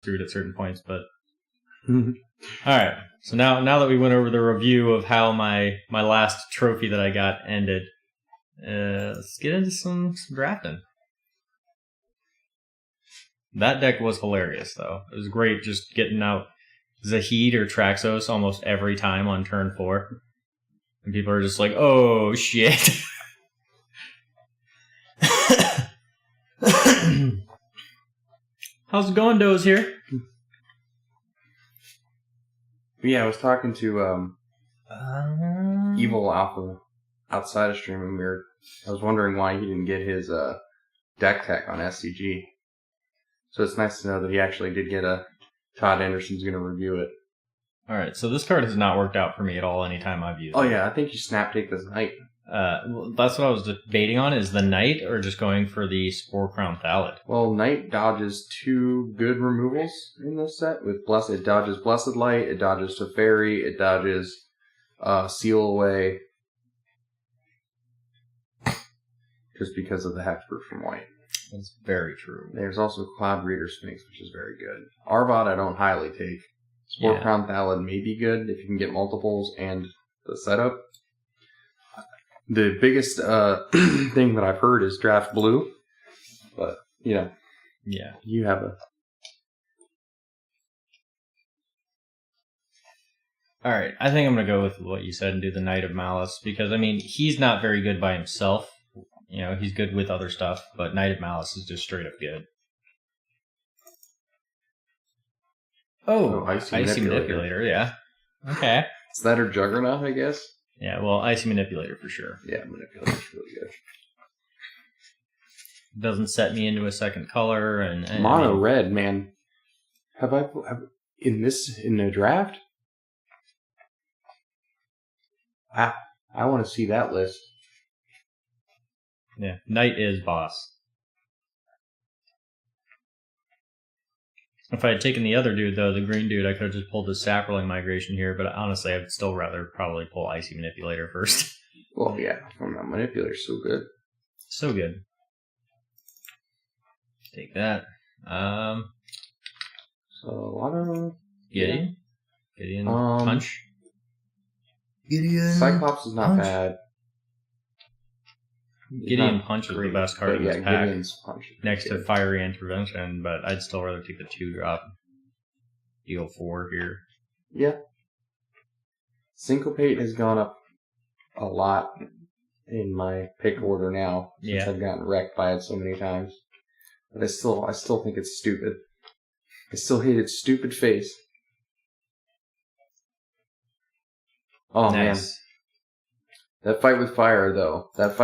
screwed at certain points, but all right. So now that we went over the review of how my last trophy that I got ended, let's get into some drafting. That deck was hilarious, though. It was great just getting out Zahid or Traxos almost every time on turn 4. And people are just like, oh, shit. How's it going, Doze here? Yeah, I was talking to Evil Alpha outside of stream, and I was wondering why he didn't get his deck tech on SCG. So it's nice to know that he actually did get a Todd Anderson's going to review it. Alright, so this card has not worked out for me at all anytime I've used it. Oh yeah, I think you snap take this Knight. Well, that's what I was debating on, is the Knight or just going for the Spore Crown Thallid? Well, Knight dodges 2 good removals in this set. With Blessed, it dodges Blessed Light, it dodges Teferi, it dodges Seal Away. Just because of the Hexproof from White. That's very true. There's also Cloud Reader Sphinx, which is very good. Arvod I don't highly take. Spore Crown Thallid may be good if you can get multiples and the setup. The biggest thing that I've heard is draft blue, but yeah, you have a. All right, I think I'm gonna go with what you said and do the Knight of Malice because I mean he's not very good by himself. You know, he's good with other stuff, but Knight of Malice is just straight up good. Oh, Icy Manipulator, yeah. Okay. Is that her Juggernaut, I guess? Yeah, well, Icy Manipulator for sure. Yeah, Manipulator's really good. Doesn't set me into a second color and Mono red, man. Have in the draft? I want to see that list. Yeah, Knight is boss. If I had taken the other dude, though, the green dude, I could have just pulled the Saproling Migration here, but honestly, I'd still rather probably pull Icy Manipulator first. Well, yeah, Manipulator's so good. So good. Take that. So, I don't know. Gideon? Gideon Punch? Gideon Cyclops is not bad. Gideon Punch is the best card in this pack. Gideon's Punch next to Fiery Intervention, but I'd still rather take the 2-drop. Deal 4 here. Yeah. Syncopate has gone up a lot in my pick order now, since I've gotten wrecked by it so many times. But I still think it's stupid. I still hate its stupid face. Oh, nice. Man. That Fight with Fire, though. That's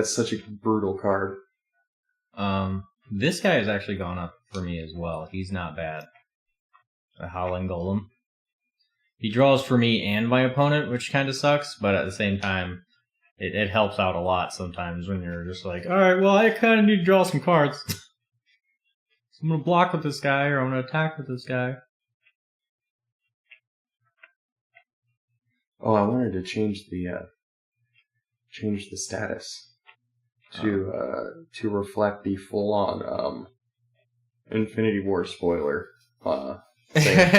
such a brutal card. This guy has actually gone up for me as well. He's not bad. A Howling Golem. He draws for me and my opponent, which kind of sucks, but at the same time, it helps out a lot sometimes when you're just like, alright, well, I kind of need to draw some cards. So I'm going to block with this guy, or I'm going to attack with this guy. Oh, I wanted to change the status to reflect the full on Infinity War spoiler thing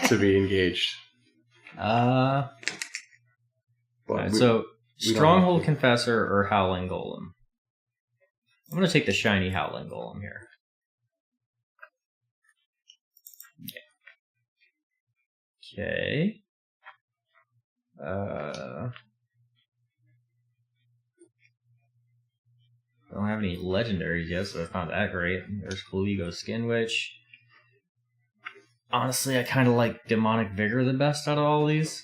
to be engaged. Right, so Stronghold Confessor or Howling Golem. I'm gonna take the shiny Howling Golem here. Okay. Don't have any legendaries yet, so it's not that great. There's Kaligo Skin Witch. Honestly, I kind of like Demonic Vigor the best out of all these.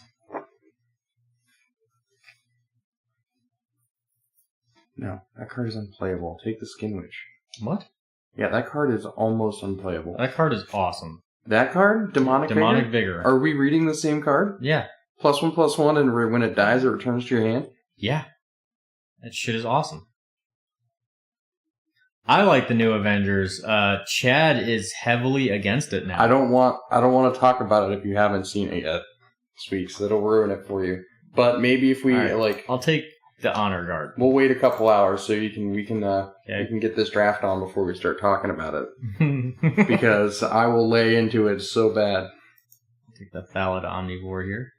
No, that card is unplayable. Take the Skin Witch. What? Yeah, that card is almost unplayable. That card is awesome. That card? Demonic Vigor? Are we reading the same card? Yeah. +1/+1, and when it dies, it returns to your hand? Yeah. That shit is awesome. I like the new Avengers. Chad is heavily against it now. I don't want to talk about it if you haven't seen it yet, Sweet, so it'll ruin it for you. But maybe if we I'll take the honor guard. We'll wait a couple hours so we can get this draft on before we start talking about it. Because I will lay into it so bad. Take the Thallid Omnivore here.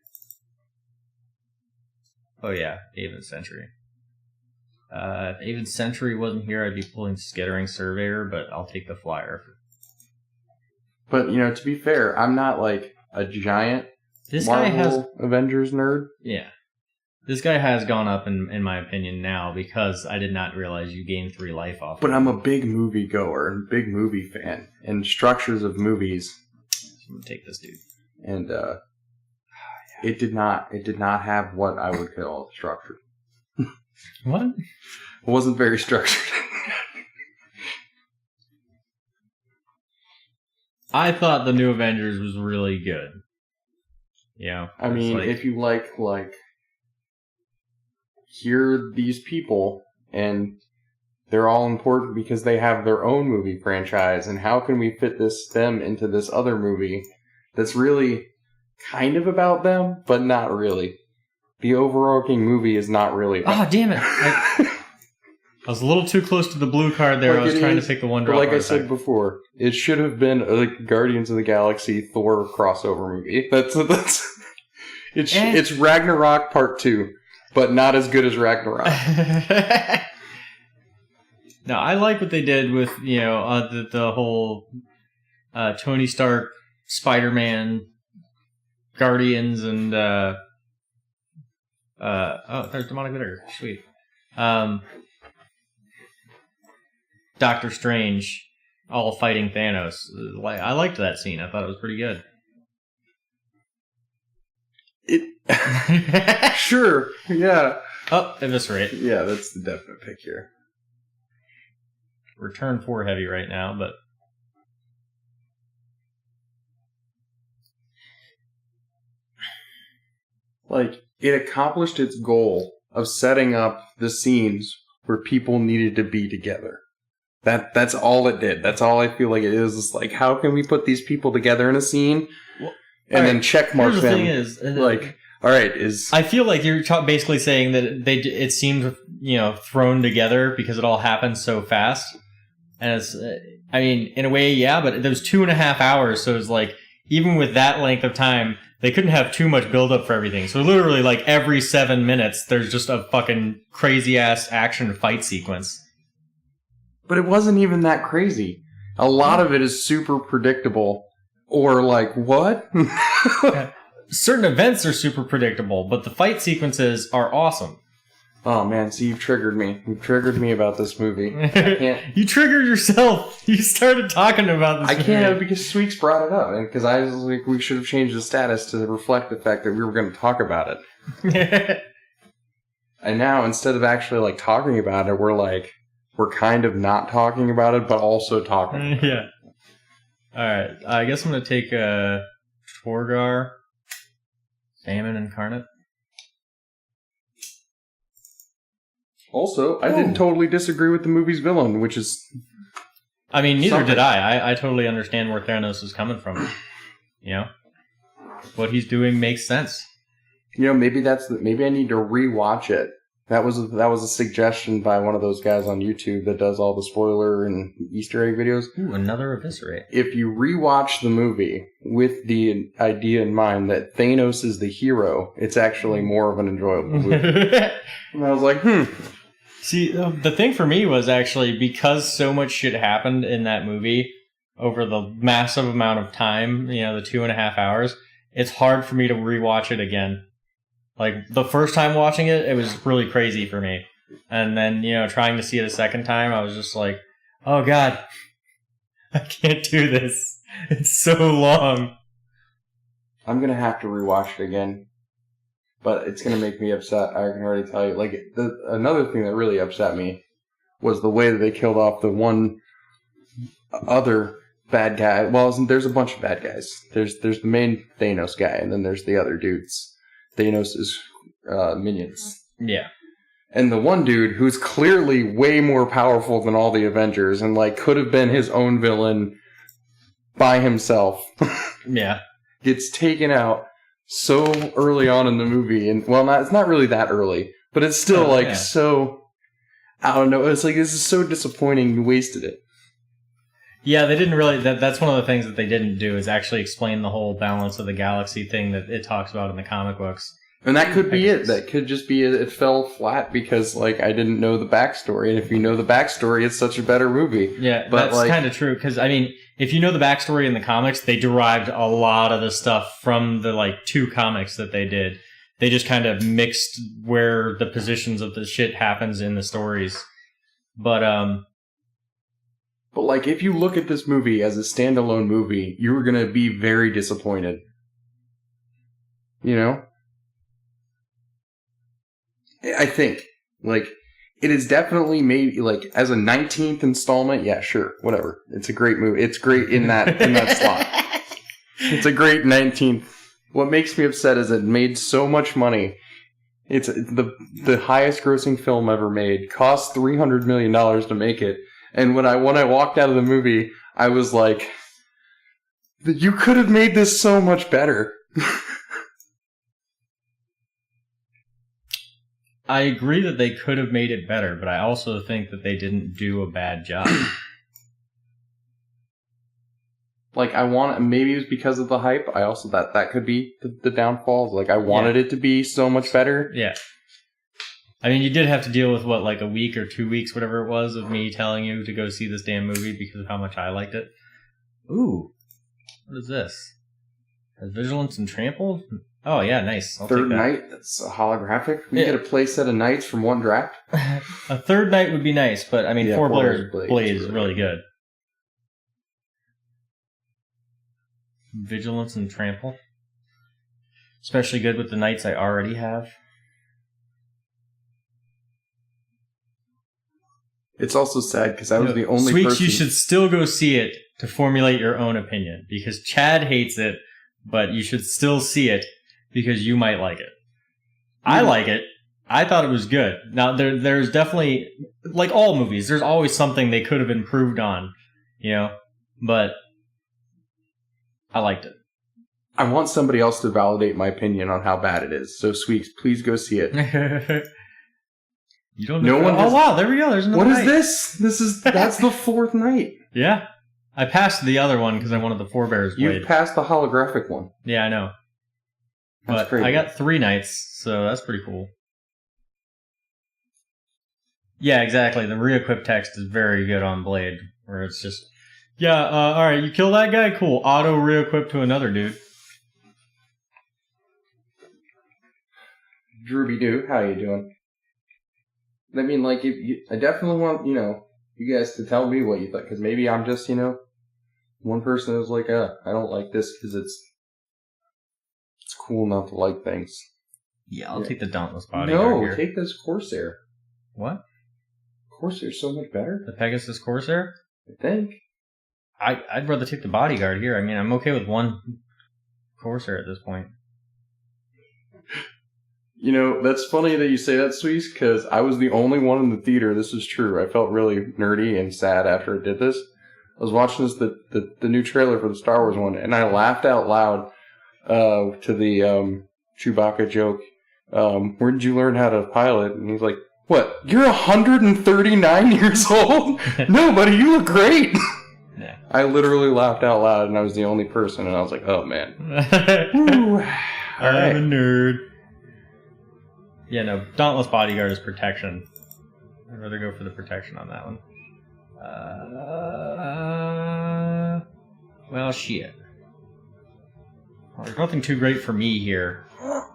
Oh yeah, Aven Sentry. If Aven Sentry wasn't here, I'd be pulling Skittering Surveyor, but I'll take the flyer. But, to be fair, I'm not like a giant Marvel Avengers nerd. Yeah. This guy has gone up, in my opinion, now, because I did not realize you gained 3 life off. But I'm a big movie goer and big movie fan, and structures of movies. I'm going to take this dude. And it did not have what I would call structured. What? It wasn't very structured. I thought the New Avengers was really good. I mean, if you like here these people, and they're all important because they have their own movie franchise, and how can we fit them into this other movie that's really kind of about them, but not really. The overarching movie is not really about damn it. I was a little too close to the blue card there. I was trying to pick the one drop. Like I said before, it should have been a Guardians of the Galaxy Thor crossover movie. It's Ragnarok Part 2, but not as good as Ragnarok. No, I like what they did with, the whole Tony Stark, Spider-Man, Guardians, and there's Demonic Vinegar. Sweet. Doctor Strange all fighting Thanos. I liked that scene. I thought it was pretty good. Sure, yeah. Oh, Eviscerate. Yeah, that's the definite pick here. Return 4 heavy right now, but... it accomplished its goal of setting up the scenes where people needed to be together. That's all it did. That's all I feel like it is. It's like, how can we put these people together in a scene and then check mark them? The thing is, all right, I feel like you're basically saying that it seemed, thrown together because it all happened so fast. And it's, in a way, yeah, but there was 2.5 hours, so it's like, even with that length of time, they couldn't have too much build-up for everything. So literally, every 7 minutes, there's just a fucking crazy-ass action fight sequence. But it wasn't even that crazy. A lot of it is super predictable. Or, what? Certain events are super predictable, but the fight sequences are awesome. Oh, man, see, you've triggered me. You've triggered me about this movie. You triggered yourself. You started talking about this movie. I can't, because Sweeks brought it up, and because I was like, we should have changed the status to reflect the fact that we were going to talk about it. And now, instead of actually, talking about it, we're kind of not talking about it, but also talking. Yeah. Alright, I guess I'm going to take Torgar, Famine Incarnate. Also, I didn't totally disagree with the movie's villain, which is... neither did I. I totally understand where Thanos is coming from. What he's doing makes sense. Maybe I need to rewatch it. That was a suggestion by one of those guys on YouTube that does all the spoiler and Easter egg videos. Ooh, another Eviscerate. If you rewatch the movie with the idea in mind that Thanos is the hero, it's actually more of an enjoyable movie. And I was like, See, the thing for me was actually, because so much shit happened in that movie over the massive amount of time, the 2.5 hours, it's hard for me to rewatch it again. The first time watching it, it was really crazy for me. And then, trying to see it a second time, I was just like, oh god, I can't do this. It's so long. I'm going to have to rewatch it again. But it's going to make me upset, I can already tell you. Another thing that really upset me was the way that they killed off the one other bad guy. Well, there's a bunch of bad guys. There's the main Thanos guy, and then there's the other dudes. Thanos' minions. Yeah. And the one dude who's clearly way more powerful than all the Avengers and could have been his own villain by himself. Yeah. Gets taken out so early on in the movie. And it's not really that early, But it's still so... I don't know. It's like, this is so disappointing. You wasted it. Yeah, they didn't really... That's one of the things that they didn't do is actually explain the whole balance of the galaxy thing that it talks about in the comic books. And that could be it. That could just be it fell flat because, I didn't know the backstory. And if you know the backstory, it's such a better movie. Yeah, but that's kind of true. Because, if you know the backstory in the comics, they derived a lot of the stuff from the, 2 comics that they did. They just kind of mixed where the positions of the shit happens in the stories. But if you look at this movie as a standalone movie, you were going to be very disappointed. You know? I think, it is definitely maybe, as a 19th installment, yeah, sure, whatever. It's a great movie. It's great in that slot. It's a great 19th. What makes me upset is it made so much money. It's the highest grossing film ever made. Cost $300 million to make it. And when I walked out of the movie, I was like, you could have made this so much better. I agree that they could have made it better, but I also think that they didn't do a bad job. Maybe it was because of the hype. I also, that could be the downfall. I wanted it to be so much better. Yeah. You did have to deal with, a week or 2 weeks, whatever it was, of me telling you to go see this damn movie because of how much I liked it. Ooh. What is this? Has Vigilance and Trampled? Oh, yeah, nice. I'll Third night? That's a holographic? We get a play set of knights from one draft? A third night would be nice, but, Four Blades is really good. Vigilance and Trample. Especially good with the knights I already have. It's also sad because I was the only Sweets, person... you should still go see it to formulate your own opinion. Because Chad hates it, but you should still see it because you might like it. I like it. I thought it was good. Now, there's definitely... Like all movies, there's always something they could have improved on. But... I liked it. I want somebody else to validate my opinion on how bad it is. So, Sweets, please go see it. You don't know. Oh, wow, there we go. There's another night. What is this? That's the 4th night. Yeah. I passed the other one because I wanted the Forebears blade. You passed the holographic one. Yeah, I know. But I got 3 nights, so that's pretty cool. Yeah, exactly. The re-equip text is very good on Blade, where it's just... Yeah, alright, you kill that guy? Cool. Auto re-equip to another dude. Drooby-doo, how you doing? I definitely want, you guys to tell me what you thought, because maybe I'm just, one person who's like, I don't like this because it's cool not to like things. Yeah, I'll take the Dauntless Bodyguard here. No, take this Corsair. What? Corsair's so much better. The Pegasus Corsair? I think. I'd rather take the Bodyguard here. I'm okay with one Corsair at this point. That's funny that you say that, Sweets, because I was the only one in the theater. This is true. I felt really nerdy and sad after it did this. I was watching the new trailer for the Star Wars one, and I laughed out loud to the Chewbacca joke. Where did you learn how to pilot? And he's like, what? You're 139 years old? No, buddy, you look great. Yeah. I literally laughed out loud, and I was the only person, and I was like, oh, man. Woo. I'm a nerd. Yeah, no, Dauntless Bodyguard is protection. I'd rather go for the protection on that one. Well, shit. Well, there's nothing too great for me here.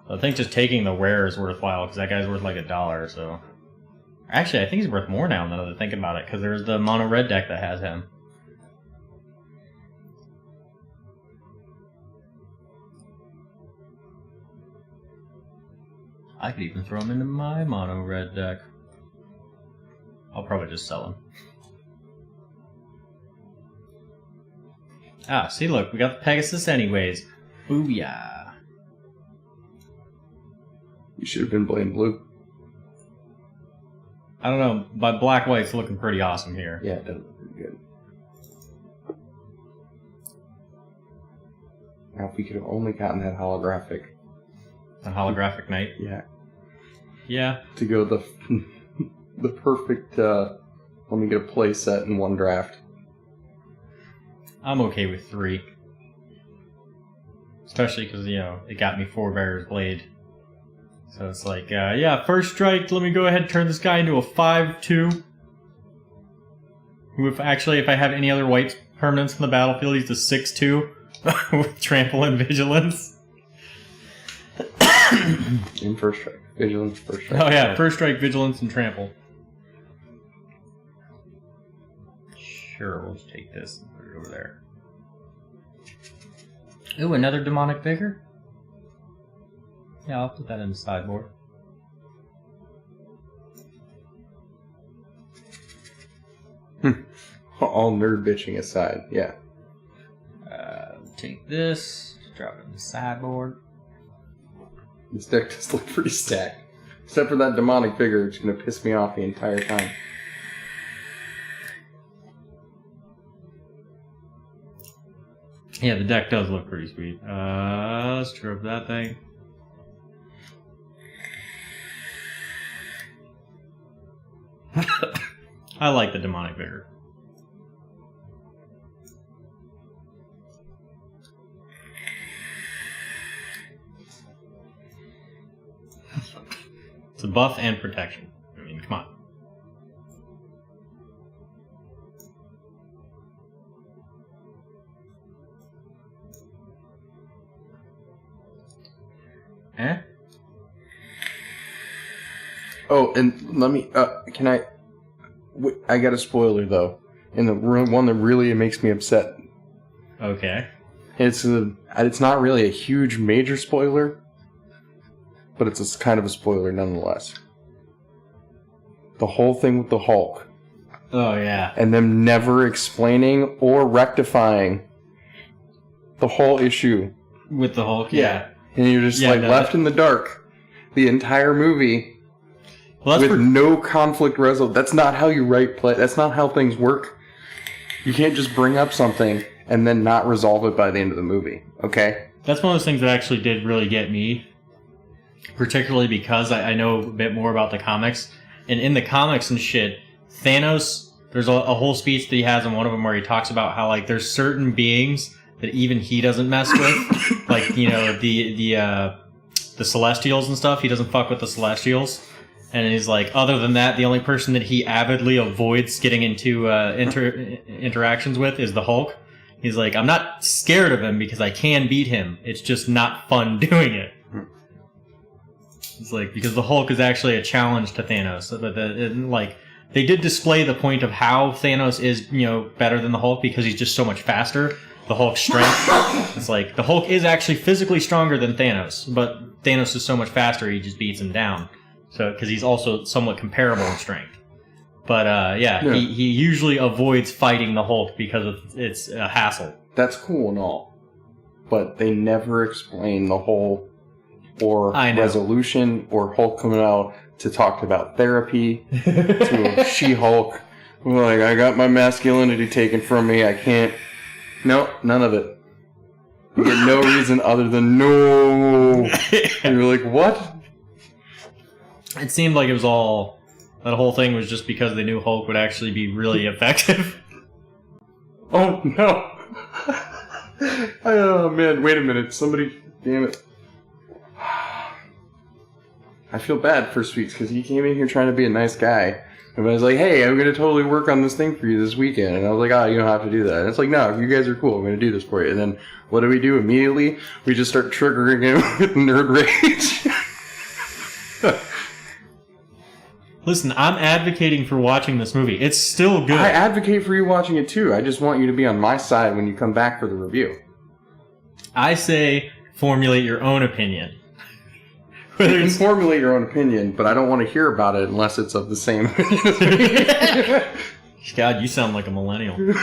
I think just taking the wearer is worthwhile, because that guy's worth like $1, so... Actually, I think he's worth more now, now that I think about it, because there's the mono red deck that has him. I could even throw him into my mono red deck. I'll probably just sell him. Ah, see, look, we got the Pegasus anyways. Booyah. You should have been playing blue. I don't know, but black-white's looking pretty awesome here. Yeah, it does look pretty good. Now, if we could have only gotten that holographic. A holographic knight? Yeah. Yeah. to go the perfect. Let me get a play set in one draft. I'm okay with 3. Especially because, it got me 4 Bearer's Blade. So it's like, first strike, let me go ahead and turn this guy into a 5/2. Who, if I have any other white permanents in the battlefield, he's a 6/2 with trample and vigilance. In first strike. Vigilance, first strike. Oh yeah, first strike, vigilance, and trample. Sure, we'll just take this and put it over there. Ooh, another demonic vigor? Yeah, I'll put that in the sideboard. All nerd bitching aside, yeah. Take this, drop it in the sideboard. This deck does look pretty stacked. Except for that demonic vigor, it's going to piss me off the entire time. Yeah, the deck does look pretty sweet. Let's trip that thing. I like the demonic vigor. It's a buff and protection. I mean, come on. Eh? Oh, and let me, can I got a spoiler though. And the one that really makes me upset. Okay. It's not really a huge major spoiler, but it's kind of a spoiler nonetheless. The whole thing with the Hulk. Oh, yeah. And them never explaining or rectifying the whole issue. With the Hulk, yeah. And you're just left in the dark the entire movie with no conflict resolution. That's not how you write play. That's not how things work. You can't just bring up something and then not resolve it by the end of the movie, okay? That's one of those things that actually did really get me, particularly because I know a bit more about the comics. And in the comics and shit, Thanos, there's a whole speech that he has in one of them where he talks about how, like, there's certain beings that even he doesn't mess with. Like, the Celestials and stuff. He doesn't fuck with the Celestials. And he's like, other than that, the only person that he avidly avoids getting into interactions with is the Hulk. He's like, I'm not scared of him because I can beat him. It's just not fun doing it. It's like, because the Hulk is actually a challenge to Thanos. But they did display the point of how Thanos is, better than the Hulk because he's just so much faster. The Hulk's strength. It's like, the Hulk is actually physically stronger than Thanos, but Thanos is so much faster, he just beats him down. So, because he's also somewhat comparable in strength. But, he usually avoids fighting the Hulk because it's a hassle. That's cool and all. But they never explain the whole or resolution or Hulk coming out to talk about therapy to She-Hulk. Like, I got my masculinity taken from me. I can't. No, none of it. You get no reason other than no. And you're like, what? It seemed like it was all... That whole thing was just because they knew Hulk would actually be really effective. Oh, no. Oh, man. Wait a minute. Somebody... Damn it. I feel bad for Sweets because he came in here trying to be a nice guy. And I was like, hey, I'm going to totally work on this thing for you this weekend. And I was like, you don't have to do that. And it's like, no, if you guys are cool, I'm going to do this for you. And then what do we do immediately? We just start triggering him with nerd rage. Listen, I'm advocating for watching this movie. It's still good. I advocate for you watching it too. I just want you to be on my side when you come back for the review. I say formulate your own opinion. You can formulate your own opinion, but I don't want to hear about it unless it's of the same opinion as me. God, you sound like a millennial.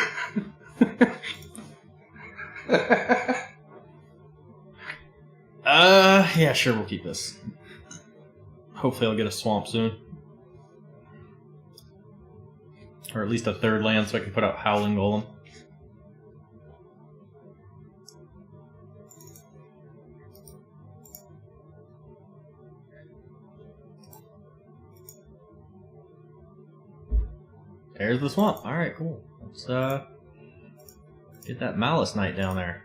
Yeah, sure, we'll keep this. Hopefully I'll get a swamp soon. Or at least a third land so I can put out Howling Golem. There's the swamp. Alright, cool. Let's get that Malice Knight down there.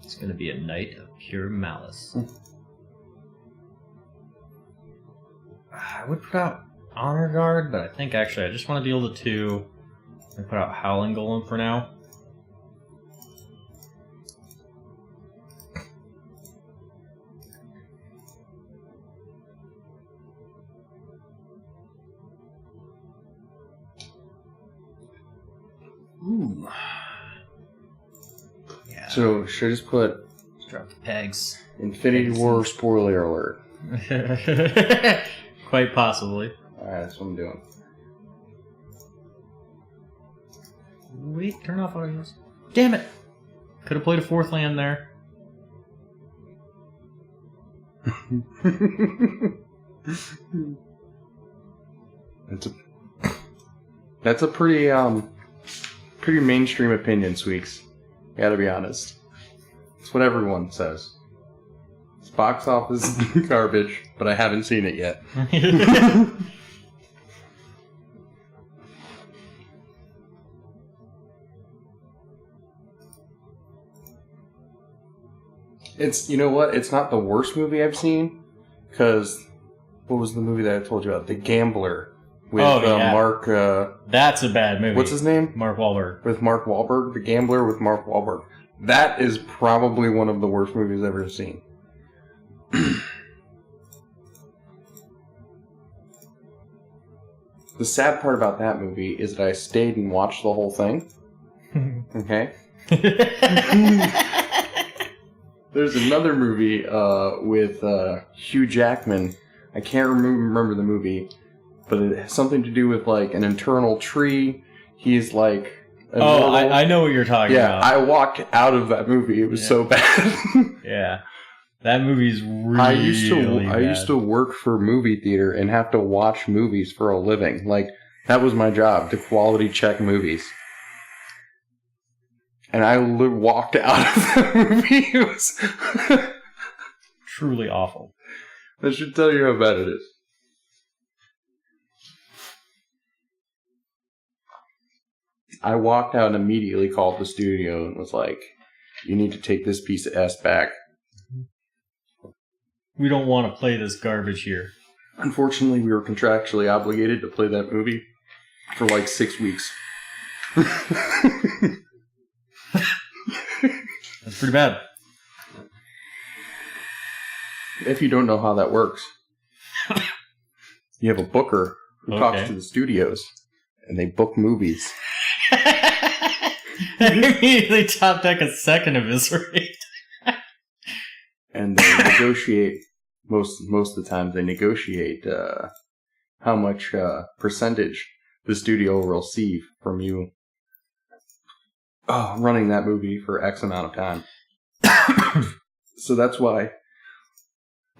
It's gonna be a night of pure malice. I would put out Honor Guard, but I think actually I just want to deal the 2 and put out Howling Golem for now. Ooh. Yeah. So, should I just put Drop the pegs. Infinity War spoiler alert? Quite possibly. Alright, that's what I'm doing. Wait, turn off audios. Damn it! Could have played a 4th land there. That's a pretty mainstream opinion, Sweeks. Gotta be honest. It's what everyone says. It's box office garbage, but I haven't seen it yet. It's, you know what? It's not the worst movie I've seen, because what was the movie that I told you about? The Gambler with Mark. That's a bad movie. What's his name? Mark Wahlberg. With Mark Wahlberg, The Gambler with Mark Wahlberg. That is probably one of the worst movies I've ever seen. The sad part about that movie is that I stayed and watched the whole thing. Okay? There's another movie with Hugh Jackman. I can't remember the movie, but it has something to do with like an internal tree. He's like... I know what you're talking about. Yeah, I walked out of that movie. It was so bad. Yeah. That movie's really I used bad. to work for movie theater and have to watch movies for a living. Like, that was my job, to quality check movies. And I walked out of that movie. It was truly awful. That should tell you how bad it is. I walked out and immediately called the studio and was like, you need to take this piece of S back. We don't want to play this garbage here. Unfortunately, we were contractually obligated to play that movie for like 6 weeks. That's pretty bad. If you don't know how that works, you have a booker who talks to the studios, and they book movies. They immediately top deck a second eviscerate. And they negotiate, most of the time, they negotiate how much percentage the studio will receive from you running that movie for X amount of time. So that's why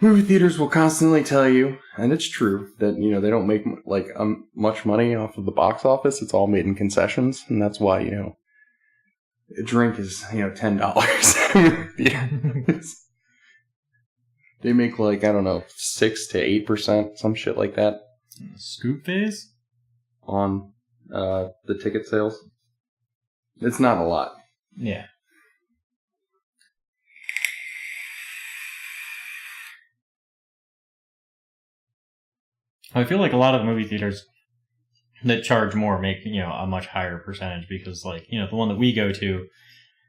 movie theaters will constantly tell you, and it's true, that they don't make like much money off of the box office. It's all made in concessions, and that's why a drink is $10. They make like, I don't know, 6 to 8%, some shit like that. Scoop phase? On the ticket sales. It's not a lot. Yeah. I feel like a lot of movie theaters that charge more make, a much higher percentage because, like, the one that we go to,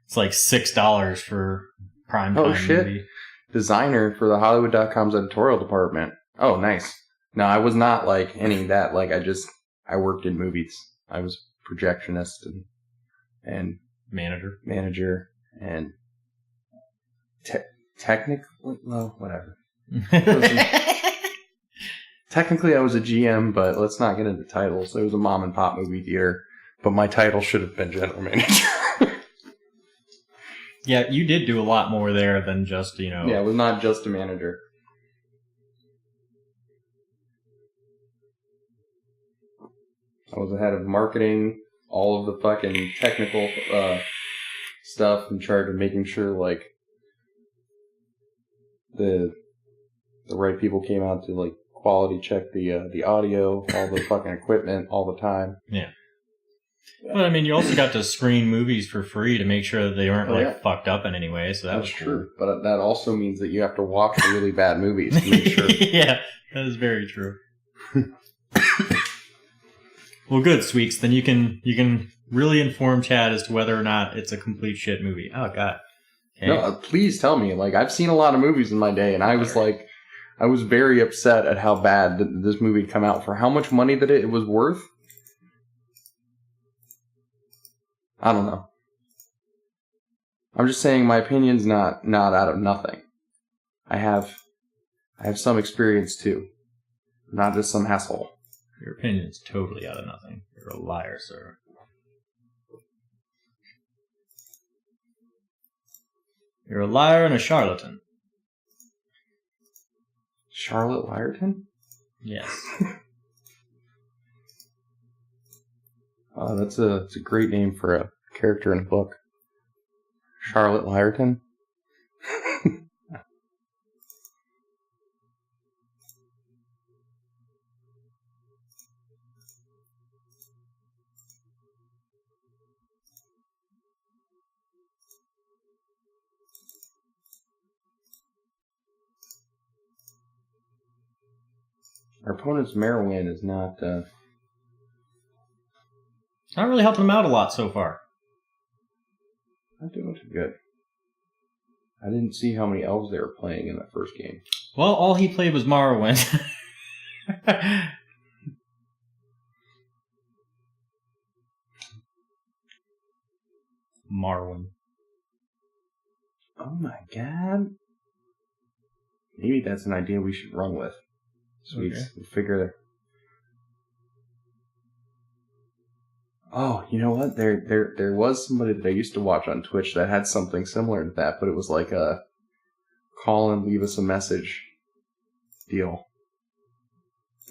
it's like $6 for prime time movie. Designer for the Hollywood.com's editorial department. Oh, nice. No, I was not like any of that. Like, I worked in movies. I was projectionist and manager and technically, well, whatever. Technically, I was a GM, but let's not get into titles. It was a mom and pop movie theater, but my title should have been general manager. Yeah, you did do a lot more there than just, Yeah, it was not just a manager. I was the head of marketing, all of the fucking technical stuff, in charge of making sure, like, the the right people came out to like quality check the audio, all the fucking equipment all the time. Yeah. But I mean, you also got to screen movies for free to make sure that they weren't fucked up in any way. So that's true. But that also means that you have to watch really bad movies to make sure. Yeah, that is very true. Well, good, Sweeks. Then you can really inform Chad as to whether or not it's a complete shit movie. Oh God. Okay. No, please tell me. Like, I've seen a lot of movies in my day, and I was very upset at how bad this movie had come out for how much money that it was worth. I don't know. I'm just saying my opinion's not out of nothing. I have some experience too. I'm not just some asshole. Your opinion's totally out of nothing. You're a liar, sir. You're a liar and a charlatan. Charlotte Lyerton? Yes. That's a great name for a character in a book. Charlotte Lyerton. Our opponent's Merwin is not really helping him out a lot so far. Not doing too good. I didn't see how many elves they were playing in that first game. Well, all he played was Morrowind. Morrowind. Oh my god. Maybe that's an idea we should run with. Sweet. Okay. We'll figure. Oh, you know what? There was somebody that I used to watch on Twitch that had something similar to that, but it was like a call and leave us a message deal.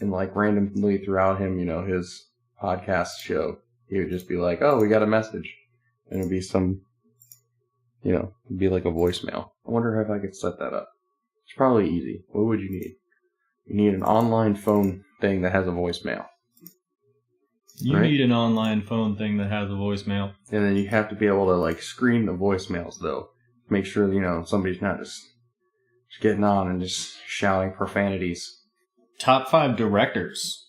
And like randomly throughout him, his podcast show, he would just be like, "Oh, we got a message," and it'd be some, it'd be like a voicemail. I wonder if I could set that up. It's probably easy. What would you need? You need an online phone thing that has a voicemail. You need an online phone thing that has a voicemail. And then you have to be able to like screen the voicemails though. Make sure somebody's not just getting on and just shouting profanities. Top 5 directors.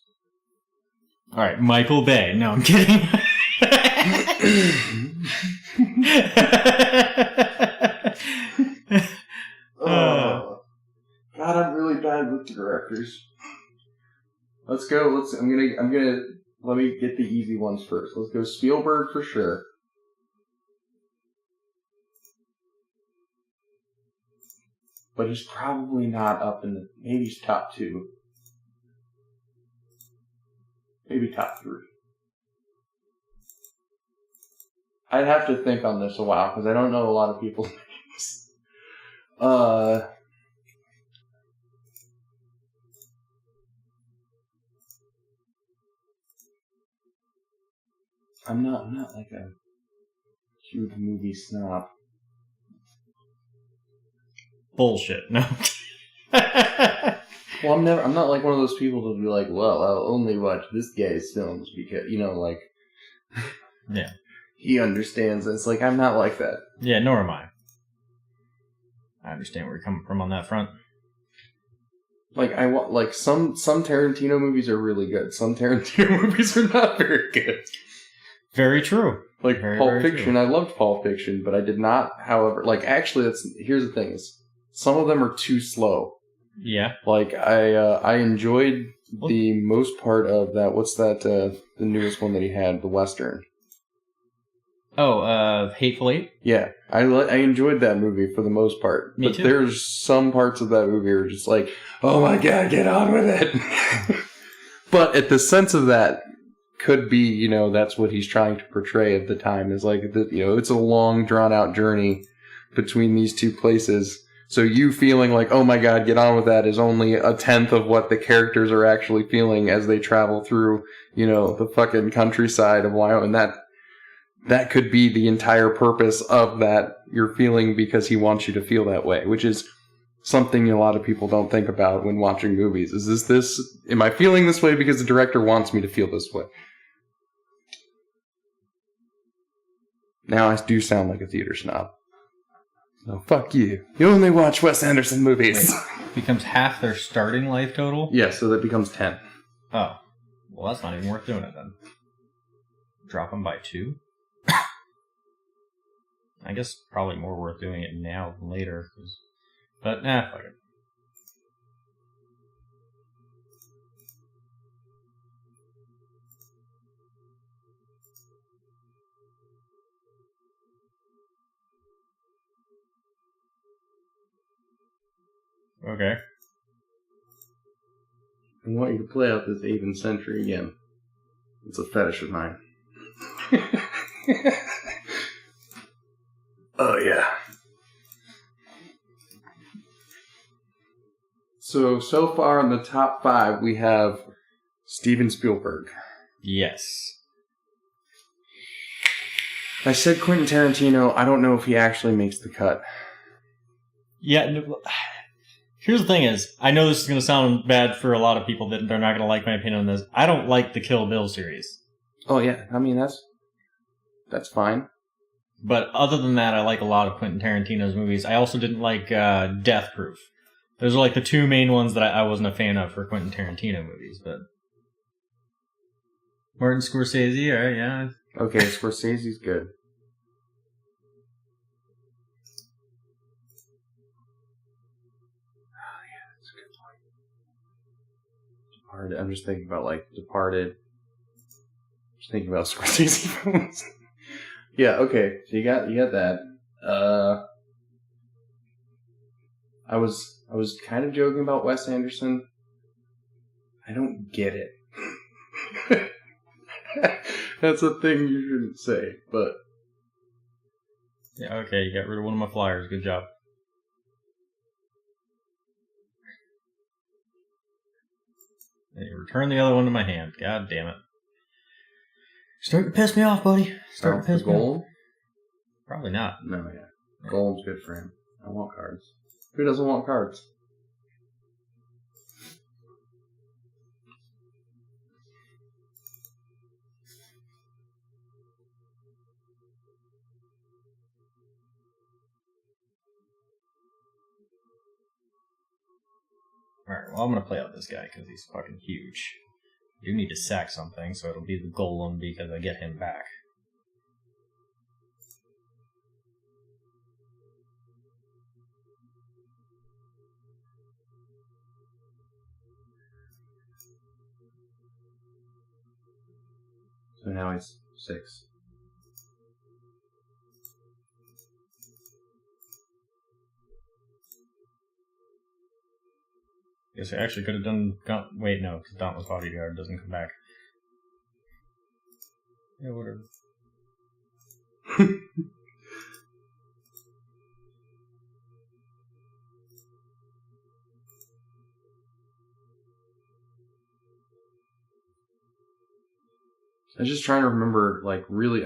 Alright, Michael Bay. No, I'm kidding. God, I'm really bad with directors. Let's go. I'm gonna. Let me get the easy ones first. Let's go Spielberg for sure. But he's probably not up in the... Maybe he's top 2. Maybe top 3. I'd have to think on this a while, because I don't know a lot of people's names. I'm not like a huge movie snob. Bullshit. No. Well, I'm not like one of those people to be like, well, I'll only watch this guy's films because, yeah, he understands. It's like, I'm not like that. Yeah, nor am I. I understand where you're coming from on that front. Like, some Tarantino movies are really good. Some Tarantino movies are not very good. Very true. Like Pulp Fiction, I loved Pulp Fiction, but I did not, however, here's the thing is, some of them are too slow. Yeah. Like, I enjoyed the most part of that, what's that, the newest one that he had, the Western. Oh, Hateful Eight? Yeah, I enjoyed that movie for the most part. Me too. But there's some parts of that movie are just like, oh my god, get on with it! But at the sense of that, could be, that's what he's trying to portray at the time, is like, it's a long, drawn-out journey between these two places. So you feeling like, oh my god, get on with that, is only a tenth of what the characters are actually feeling as they travel through, the fucking countryside of Wyoming. That could be the entire purpose of that you're feeling because he wants you to feel that way, which is something a lot of people don't think about when watching movies. Is this? Am I feeling this way because the director wants me to feel this way? Now I do sound like a theater snob. No, fuck you. You only watch Wes Anderson movies. Wait, becomes half their starting life total? Yeah, so that becomes 10. Oh. Well, that's not even worth doing it then. Drop them by 2? I guess probably more worth doing it now than later. But, fuck it. Okay. I want you to play out this Avon Century again. It's a fetish of mine. Oh, yeah. So far in the top 5, we have Steven Spielberg. Yes. I said Quentin Tarantino. I don't know if he actually makes the cut. Yeah. Here's the thing is, I know this is going to sound bad for a lot of people that they're not going to like my opinion on this. I don't like the Kill Bill series. Oh, yeah. I mean, that's fine. But other than that, I like a lot of Quentin Tarantino's movies. I also didn't like Death Proof. Those are like the 2 main ones that I wasn't a fan of for Quentin Tarantino movies. But Martin Scorsese, all right, yeah. Okay, Scorsese's good. I'm just thinking about like Departed. Just thinking about Scorsese films. Yeah, okay. So you got that. I was kind of joking about Wes Anderson. I don't get it. That's a thing you shouldn't say, but yeah, okay, you got rid of one of my flyers. Good job. And you return the other one to my hand. God damn it. Starting to piss me off, buddy. Starting to piss me off. Probably not. No, yeah. Gold's good for him. I want cards. Who doesn't want cards? Alright, well, I'm going to play out this guy because he's fucking huge. You need to sack something, so it'll be the Golem because I get him back. So now he's 6. Guess I actually could have done... Wait, no, because Dauntless Bodyguard doesn't come back. Yeah, whatever. I was just trying to remember, like, really,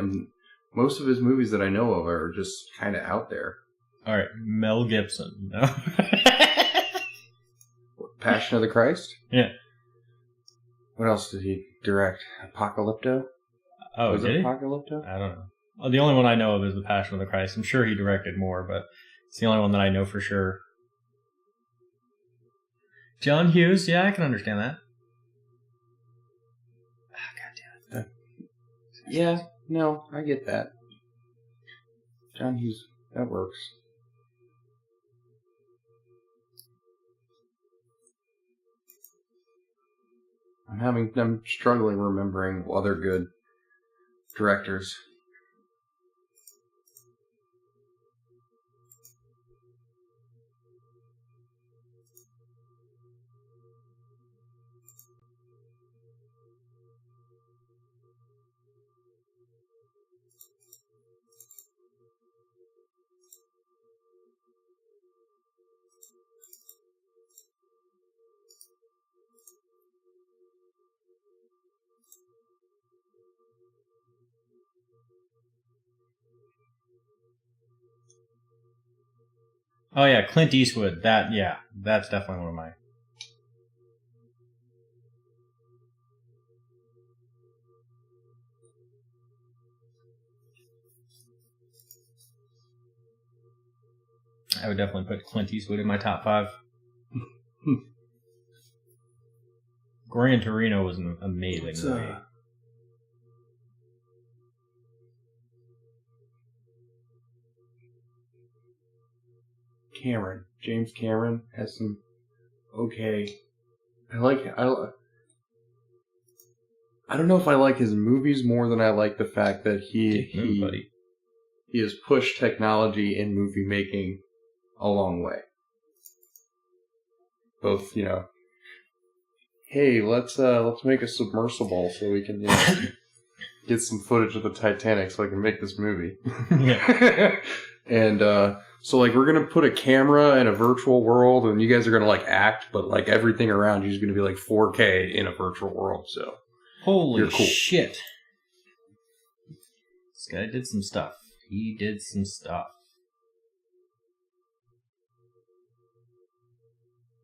most of his movies that I know of are just kind of out there. Alright, Mel Gibson, no? Passion of the Christ? Yeah. What else did he direct? Apocalypto? Oh, was did it he? Apocalypto? I don't know. Well, the only one I know of is The Passion of the Christ. I'm sure he directed more, but it's the only one that I know for sure. John Hughes, yeah, I can understand that. God damn it. Yeah, no, I get that. John Hughes, that works. I'm struggling remembering other good directors. Oh yeah, Clint Eastwood. That's definitely one of my. I would definitely put Clint Eastwood in my top 5. Gran Torino was an amazing movie. James Cameron has some okay. I don't know if I like his movies more than I like the fact that he has pushed technology in movie making a long way. Both, hey, let's make a submersible so we can get some footage of the Titanic so I can make this movie. Yeah. And so we're gonna put a camera in a virtual world, and you guys are gonna act, but everything around you is gonna be 4K in a virtual world. So holy cool. Shit! This guy did some stuff. He did some stuff.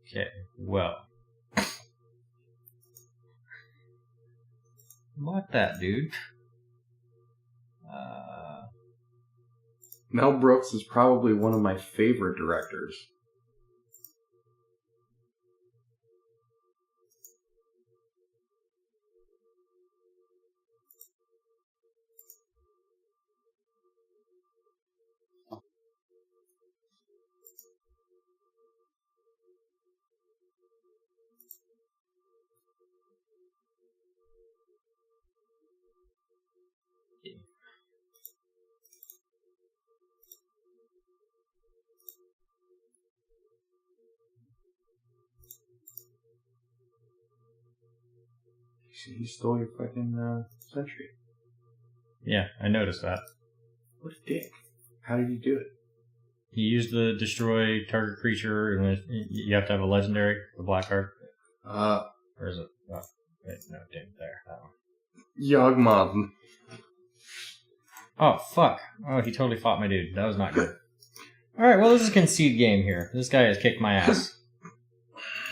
Okay, well. What that, dude? Mel Brooks is probably one of my favorite directors. He stole your fucking century. Yeah, I noticed that. What a dick. How did he do it? He used the destroy target creature, and you have to have a legendary, the black card. Or is it? Oh, wait, no, damn, there. That one. Yawgmoth. Oh, fuck. Oh, he totally fought my dude. That was not good. Alright, well, this is a concede game here. This guy has kicked my ass.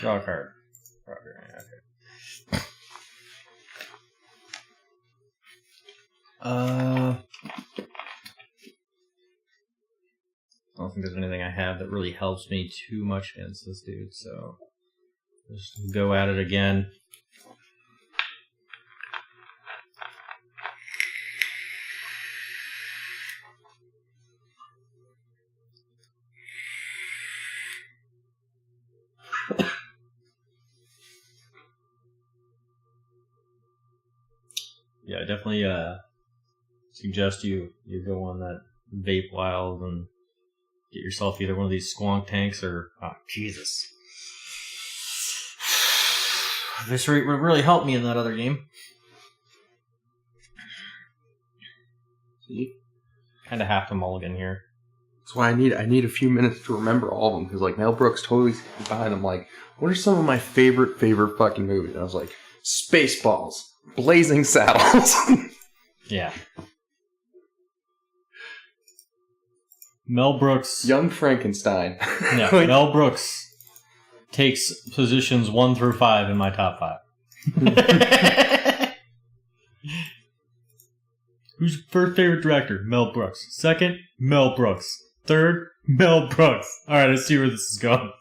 Draw a card. Okay. I don't think there's anything I have that really helps me too much against this dude, so just go at it again. Yeah, I definitely suggest you go on that Vape Wild and get yourself either one of these Squonk tanks or... Oh, Jesus. Eviscerate would really help me in that other game. See? Kind of have to mulligan here. That's why I need a few minutes to remember all of them, because Mel Brooks totally stands behind them. What are some of my favorite fucking movies? And I was like, Spaceballs, Blazing Saddles. Yeah. Mel Brooks. Young Frankenstein. Yeah, Mel Brooks takes positions 1 through 5 in my top 5. Who's your first favorite director? Mel Brooks. Second, Mel Brooks. Third, Mel Brooks. Alright, let's see where this is going.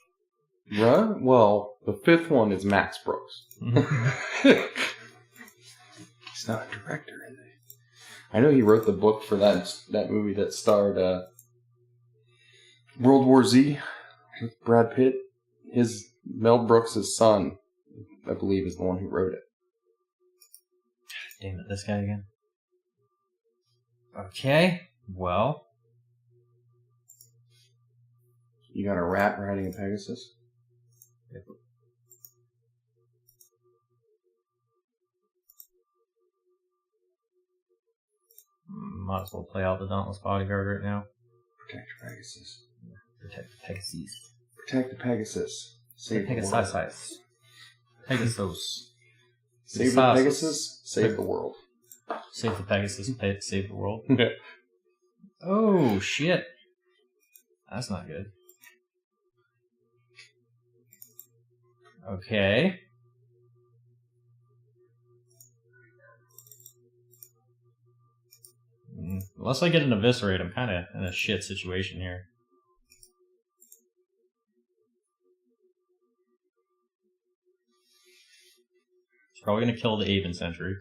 Right? Well, the fifth one is Max Brooks. He's not a director, is he? I know he wrote the book for that movie that starred World War Z with Brad Pitt. Mel Brooks' son, I believe, is the one who wrote it. Damn it, this guy again. Okay, well. You got a rat riding a Pegasus? Yep. Might as well play out the Dauntless Bodyguard right now. Protect your Pegasus. Yeah, protect the Pegasus. Protect the Pegasus. Save the world. Pegasus. Pegasus. Save the Pegasus, save the world. Save the Pegasus, save the world. Oh, shit. That's not good. Okay. Unless I get an eviscerate, I'm kind of in a shit situation here. He's probably going to kill the Aven Sentry.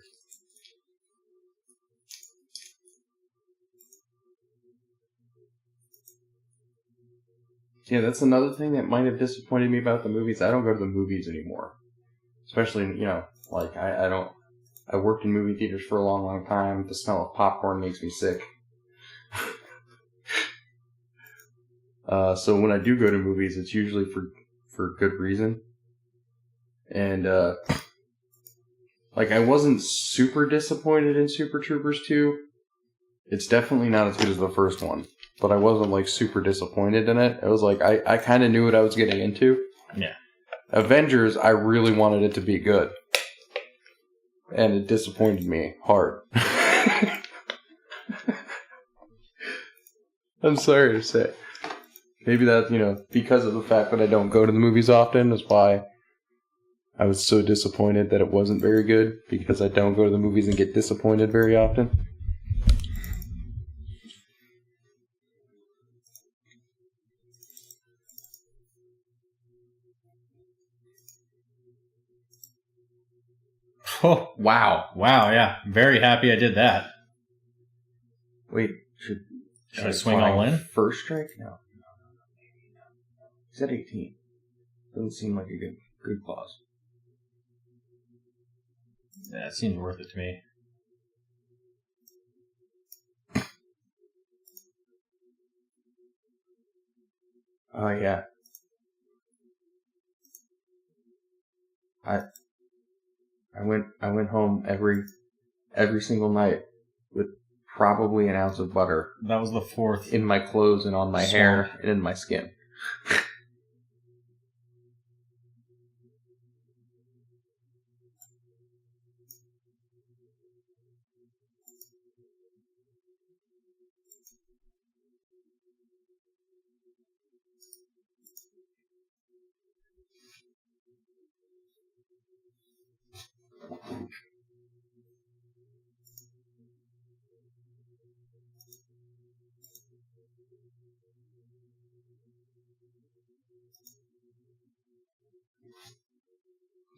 Yeah, that's another thing that might have disappointed me about the movies. I don't go to the movies anymore. Especially, like, I worked in movie theaters for a long, long time. The smell of popcorn makes me sick. So when I do go to movies, it's usually for good reason. And, like, I wasn't super disappointed in Super Troopers 2. It's definitely not as good as the first one. But I wasn't, like, super disappointed in it. It was like, I kind of knew what I was getting into. Yeah. Avengers, I really wanted it to be good. And it disappointed me hard. I'm sorry to say. Maybe that, because of the fact that I don't go to the movies often is why I was so disappointed that it wasn't very good. Because I don't go to the movies and get disappointed very often. Oh, wow. Wow, yeah. Very happy I did that. Wait, should I swing all in? First strike? No. He's at 18. Doesn't seem like a good clause. Yeah, it seems worth it to me. Oh, yeah. I went home every single night with probably an ounce of butter. That was the fourth. In my clothes and on my hair and in my skin.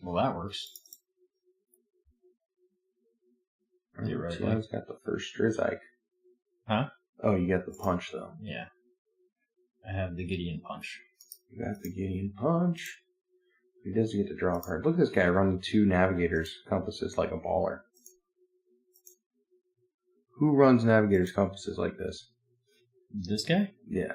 Well, that works. Theoretically. Got the first Strizike. Huh? Oh, you got the punch, though. Yeah. I have the Gideon Punch. You got the Gideon Punch. He does get to draw a card. Look at this guy running 2 Navigator's Compasses like a baller. Who runs Navigator's Compasses like this? This guy? Yeah.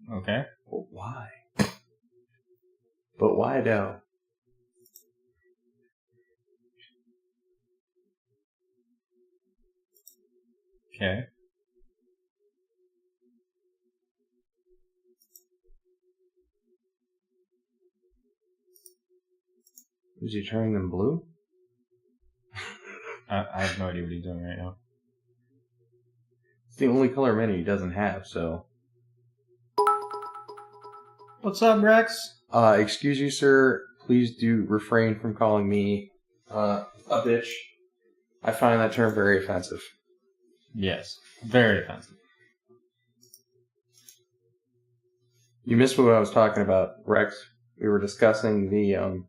Okay. But why? But why though? Okay. Is he turning them blue? I have no idea what he's doing right now. It's the only color menu he doesn't have, so... What's up, Rex? Excuse you, sir. Please do refrain from calling me a bitch. I find that term very offensive. Yes. Very offensive. You missed what I was talking about, Rex. We were discussing the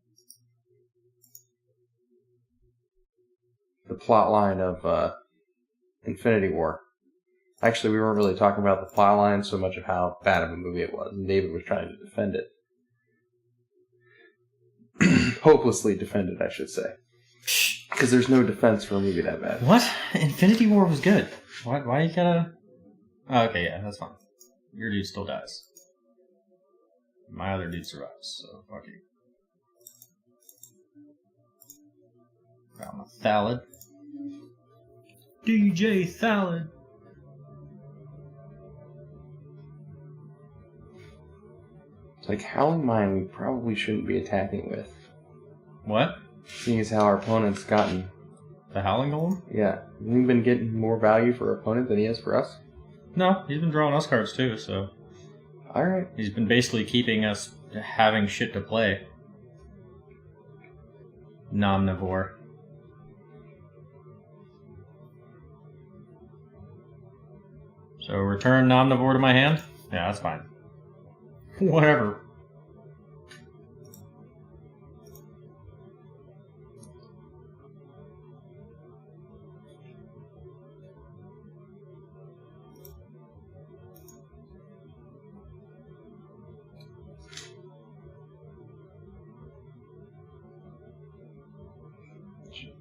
plot line of Infinity War. Actually, we weren't really talking about the plot line so much of how bad of a movie it was, and David was trying to defend it. Hopelessly defend it, I should say. Because there's no defense for a movie that bad. What? Infinity War was good. Why you gotta... Oh, okay, yeah, that's fine. Your dude still dies. My other dude survives, so fuck you. Got my Thallid. DJ Thallid. Like, Howling Mine we probably shouldn't be attacking with. What? Seeing as how our opponent's gotten... The Howling Golem? Yeah. We've been getting more value for our opponent than he has for us? No, he's been drawing us cards too, so... Alright. He's been basically keeping us having shit to play. Nomnivore. So return Nomnivore to my hand? Yeah, that's fine. Whatever.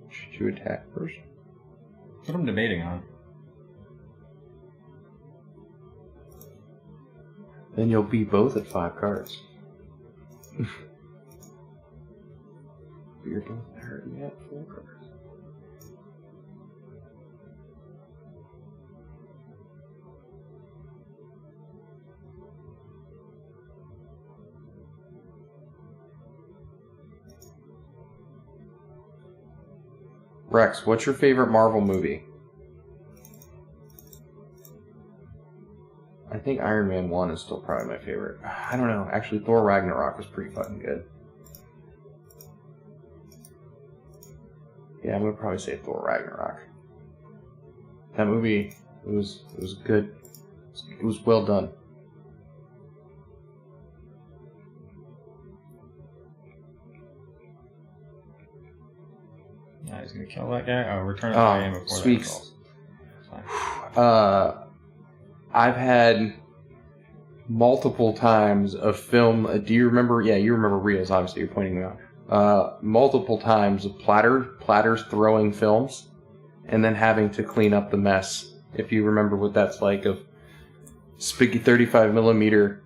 Should you attack first? That's what I'm debating on. Then you'll be both at 5 cards. You're both already at 4 cards. Rex, what's your favorite Marvel movie? I think Iron Man 1 is still probably my favorite. I don't know. Actually, Thor Ragnarok was pretty fucking good. Yeah, I'm gonna probably say Thor Ragnarok. That movie, it was good. It was well done. Yeah, he's gonna kill that guy. Oh, return it to my hand before Sweeks. that. I've had multiple times of film. Do you remember? Yeah, you remember reels. Obviously, you're pointing them out. Multiple times of platters throwing films, and then having to clean up the mess. If you remember what that's like, of 35 millimeter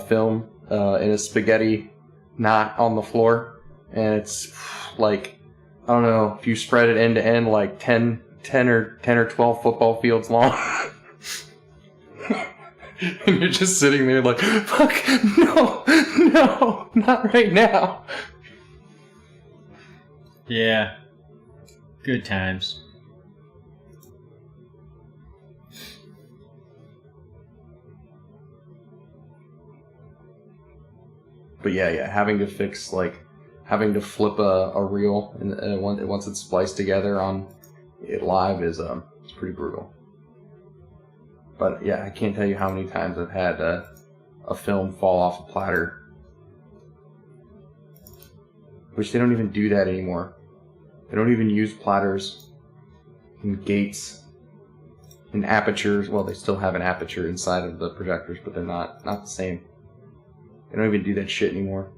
film in a spaghetti knot on the floor, and it's like, I don't know, if you spread it end to end, like 10 or 12 football fields long. And you're just sitting there like, fuck, no, not right now. Yeah. Good times. But yeah, having to fix, like, having to flip a reel and once it's spliced together on it live is it's pretty brutal. But yeah, I can't tell you how many times I've had a film fall off a platter. Which they don't even do that anymore. They don't even use platters and gates and apertures. Well, they still have an aperture inside of the projectors, but they're not the same. They don't even do that shit anymore.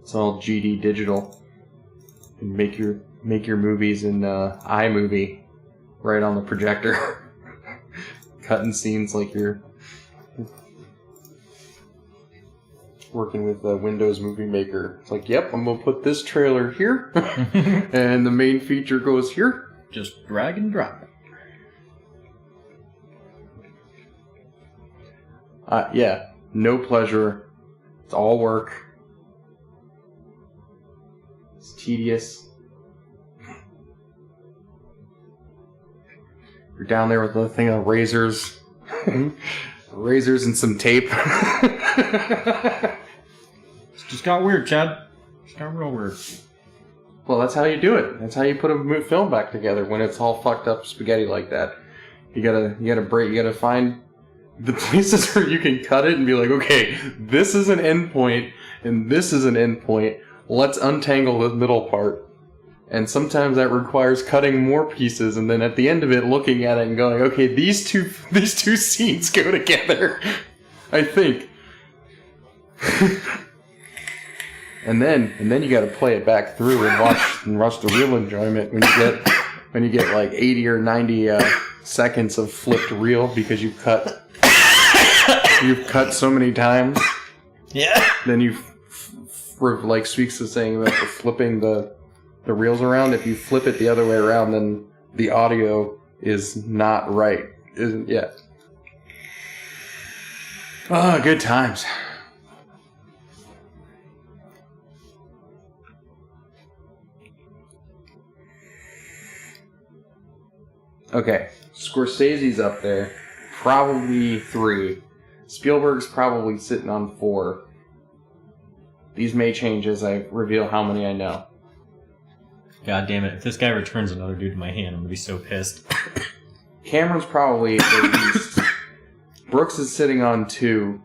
It's all GD digital. And make your movies in iMovie right on the projector. Cutting scenes like you're working with the Windows Movie Maker. It's like, yep, I'm gonna put this trailer here, and the main feature goes here. Just drag and drop it. Yeah, no pleasure. It's all work. It's tedious. You're down there with a thing of razors. Razors and some tape. It just got weird, Chad. Just got real weird. Well, that's how you do it. That's how you put a film back together when it's all fucked up spaghetti like that. You gotta find the places where you can cut it and be like, okay, this is an end point and this is an end point. Let's untangle the middle part. And sometimes that requires cutting more pieces, and then at the end of it, looking at it and going, "Okay, these two scenes go together." I think. and then you got to play it back through and watch the real enjoyment when you get like 80 or 90 seconds of flipped reel because you've cut so many times. Yeah. Then like Sweeks is saying about the flipping the reels around, if you flip it the other way around, then the audio is not right. Yeah. Ah, good times. Okay, Scorsese's up there. Probably 3. Spielberg's probably sitting on 4. These may change as I reveal how many I know. God damn it. If this guy returns another dude to my hand, I'm going to be so pissed. Cameron's probably at least. Brooks is sitting on 2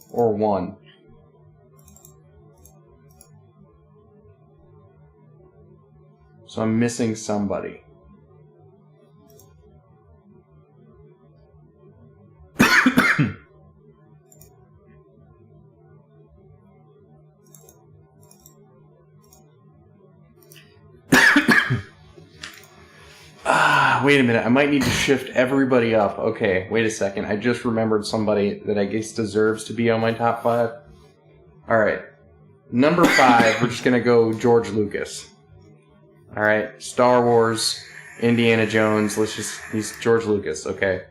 or 1. So I'm missing somebody. Wait a minute. I might need to shift everybody up. Okay, wait a second. I just remembered somebody that I guess deserves to be on my top 5. Alright. Number 5, we're just going to go George Lucas. Alright. Star Wars, Indiana Jones. He's George Lucas, okay.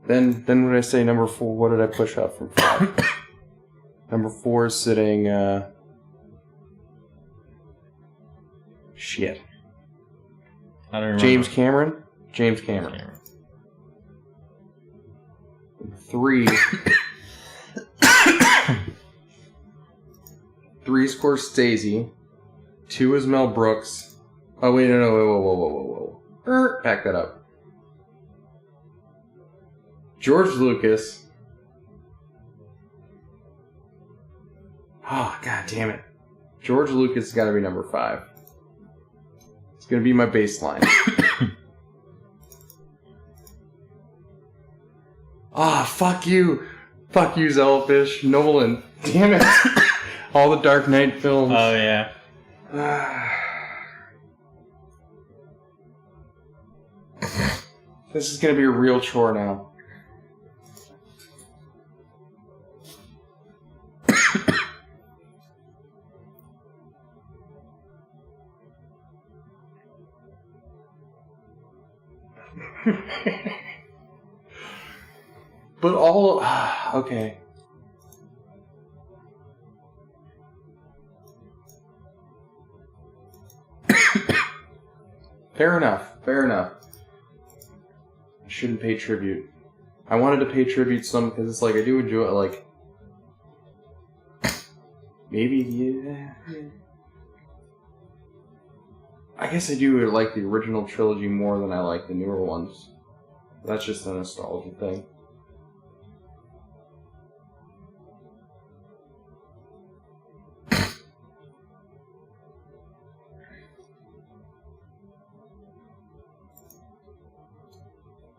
Then when I say number 4, what did I push up from 5? Number 4 is sitting, shit. I don't remember. James Cameron. 3. 3 is Scorsese. 2 is Mel Brooks. Oh, wait, no, whoa. Back that up. George Lucas. Oh, god damn it. George Lucas has got to be number 5. It's going to be my baseline. Fuck you. Fuck you, Zellfish. Nolan. Damn it. All the Dark Knight films. Oh, yeah. This is going to be a real chore now. But all... okay. Fair enough. I shouldn't pay tribute. I wanted to pay tribute some because it's like I do enjoy it. Like... maybe, yeah. I guess I do like the original trilogy more than I like the newer ones. That's just a nostalgia thing.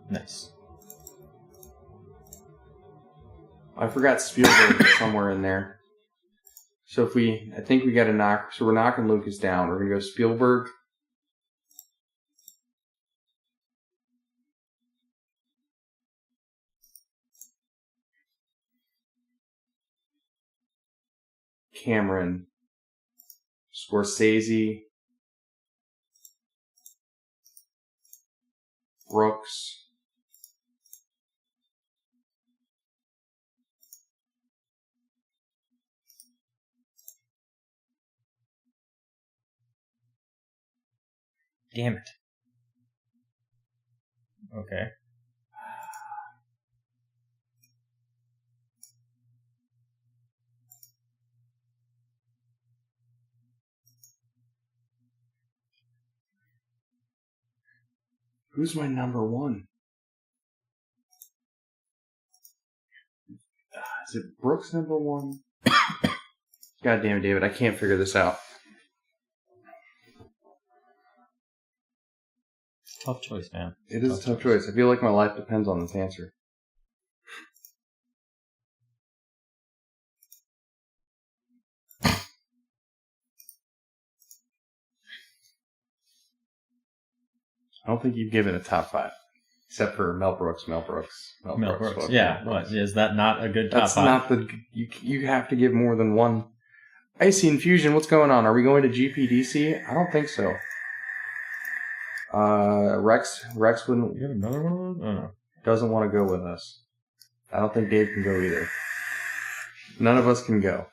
Nice. I forgot Spielberg somewhere in there. So I think we got to knock, so we're knocking Lucas down. We're going to go Spielberg. Cameron. Scorsese. Brooks. Damn it. Okay. Who's my number 1? Is it Brooks number 1? God damn it, David, I can't figure this out. Tough choice, man. It is a tough choice. I feel like my life depends on this answer. I don't think you've given a top 5. Except for Mel Brooks. Mel Brooks. Yeah. What, is that not a good top 5? That's not the... You have to give more than one. Icy Infusion, what's going on? Are we going to GPDC? I don't think so. Rex wouldn't... You have another one of those? Oh, no. Doesn't want to go with us. I don't think Dave can go either. None of us can go.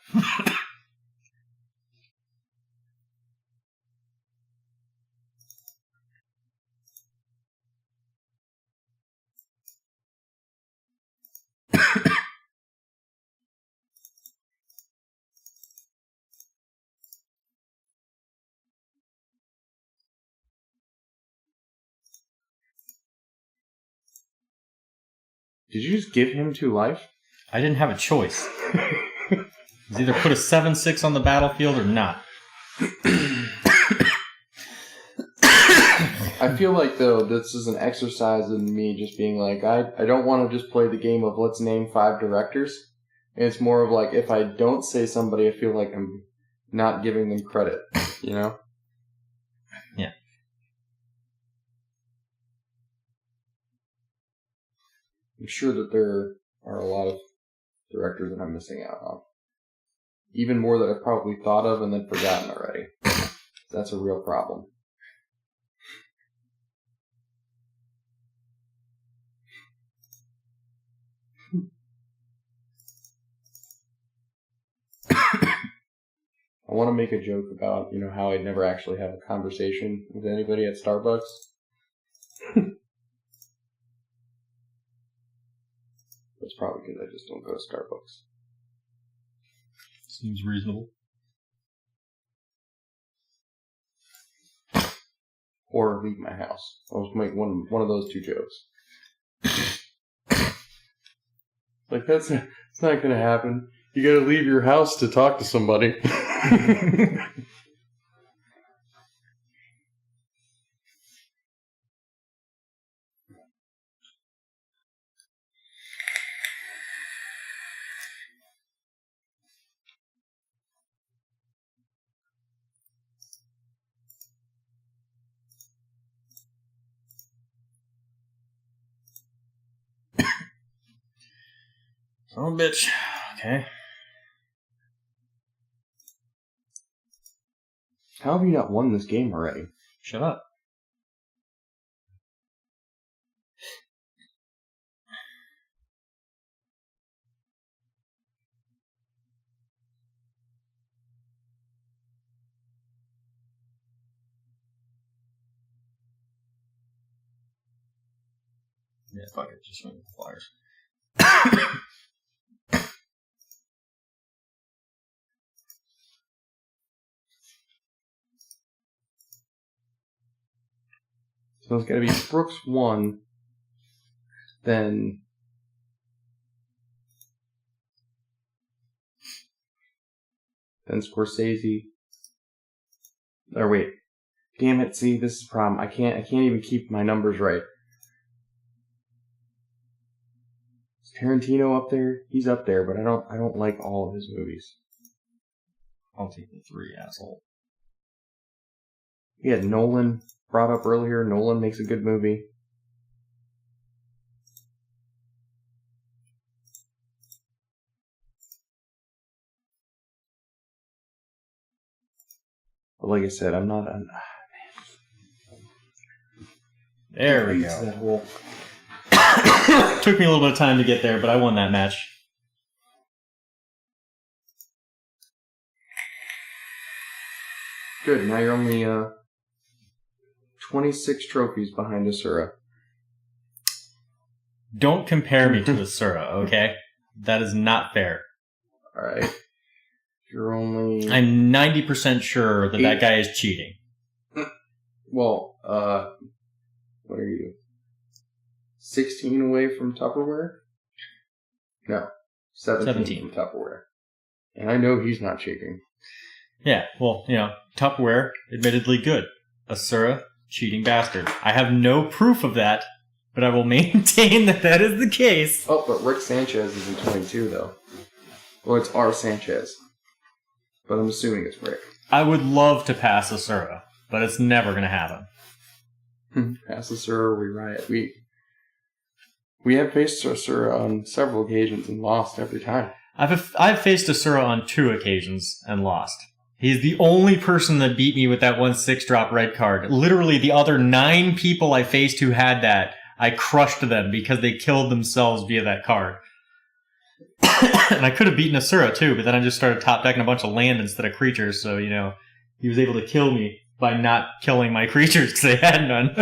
Did you just give him 2 life? I didn't have a choice. It's either put a 7/6 on the battlefield or not. I feel like, though, this is an exercise in me just being like, I don't want to just play the game of let's name 5 directors. And it's more of like, if I don't say somebody, I feel like I'm not giving them credit, you know? Yeah. I'm sure that there are a lot of directors that I'm missing out on. Even more that I've probably thought of and then forgotten already. That's a real problem. I want to make a joke about, how I'd never actually have a conversation with anybody at Starbucks. That's probably because I just don't go to Starbucks. Seems reasonable. Or leave my house. I'll make one of those 2 jokes. Like, it's not going to happen. You got to leave your house to talk to somebody. Son of a bitch. Okay. How have you not won this game already? Shut up. Yeah, fuck it. Just swing the flyers. So it's got to be Brooks 1, then Scorsese. Or wait, damn it! See, this is the problem. I can't even keep my numbers right. Is Tarantino up there? He's up there, but I don't like all of his movies. I'll take the 3, asshole. We had Nolan brought up earlier. Nolan makes a good movie. But like I said, I'm not... There we go. Took me a little bit of time to get there, but I won that match. Good, now you're only 26 trophies behind Asura. Don't compare me to Asura, okay? That is not fair. Alright. You're only... I'm 90% sure that guy is cheating. Well, what are you? 16 away from Tupperware? No. 17 from Tupperware. And I know he's not cheating. Yeah, well, Tupperware, admittedly good. Asura, cheating bastard. I have no proof of that, but I will maintain that is the case. Oh, but Rick Sanchez is in 22, though. Well, it's R. Sanchez. But I'm assuming it's Rick. I would love to pass Asura, but it's never going to happen. Pass Asura, we riot. We have faced Asura on several occasions and lost every time. I've faced Asura on 2 occasions and lost. He's the only person that beat me with that 1 6-drop red card. Literally, the other 9 people I faced who had that, I crushed them because they killed themselves via that card. And I could have beaten Asura too, but then I just started top decking a bunch of land instead of creatures, so, he was able to kill me by not killing my creatures because they had none.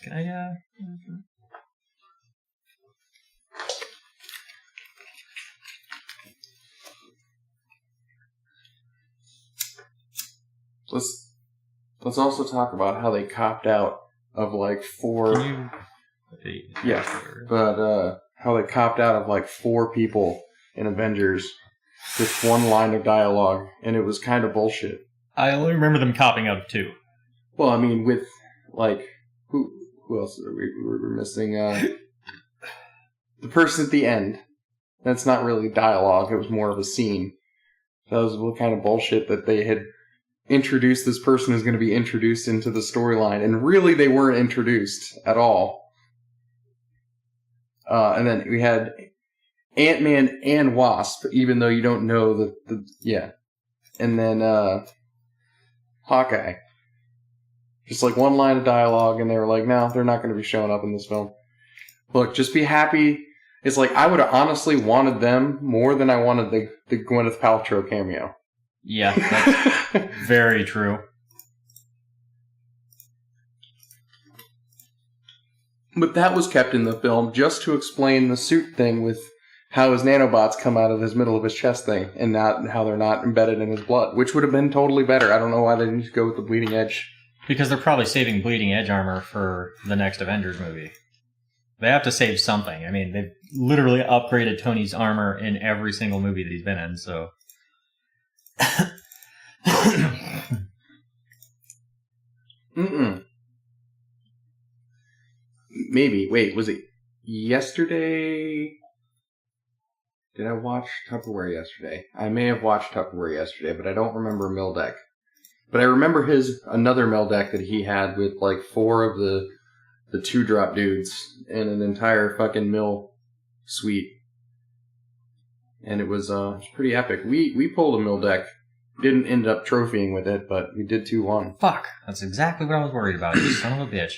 Can I, Let's also talk about how they copped out of like 4. How they copped out of like 4 people in Avengers with one line of dialogue, and it was kind of bullshit. I only remember them copping out of 2. Well, I mean, with like who else are we're missing? The person at the end. That's not really dialogue. It was more of a scene. That was what kind of bullshit that they had introduced this person is going to be introduced into the storyline, and really they weren't introduced at all. And then we had Ant-Man and Wasp, even though you don't know and then Hawkeye. Just like one line of dialogue, and they were like, no, they're not going to be showing up in this film. Look, just be happy. It's like, I would have honestly wanted them more than I wanted the Gwyneth Paltrow cameo. Yeah, that's very true. But that was kept in the film just to explain the suit thing with how his nanobots come out of his middle of his chest thing, and not how they're not embedded in his blood, which would have been totally better. I don't know why they didn't go with the Bleeding Edge. Because they're probably saving Bleeding Edge armor for the next Avengers movie. They have to save something. I mean, they've literally upgraded Tony's armor in every single movie that he's been in, so... Maybe. Wait, was it yesterday? Did I watch Tupperware yesterday? I may have watched Tupperware yesterday, but I don't remember Mildeck. But I remember another Mildeck that he had with like 4 of the 2-drop dudes and an entire fucking mill suite. And it was pretty epic. We pulled a Mildeck. Didn't end up trophying with it, but we did 2-1. Fuck. That's exactly what I was worried about, you son of a bitch.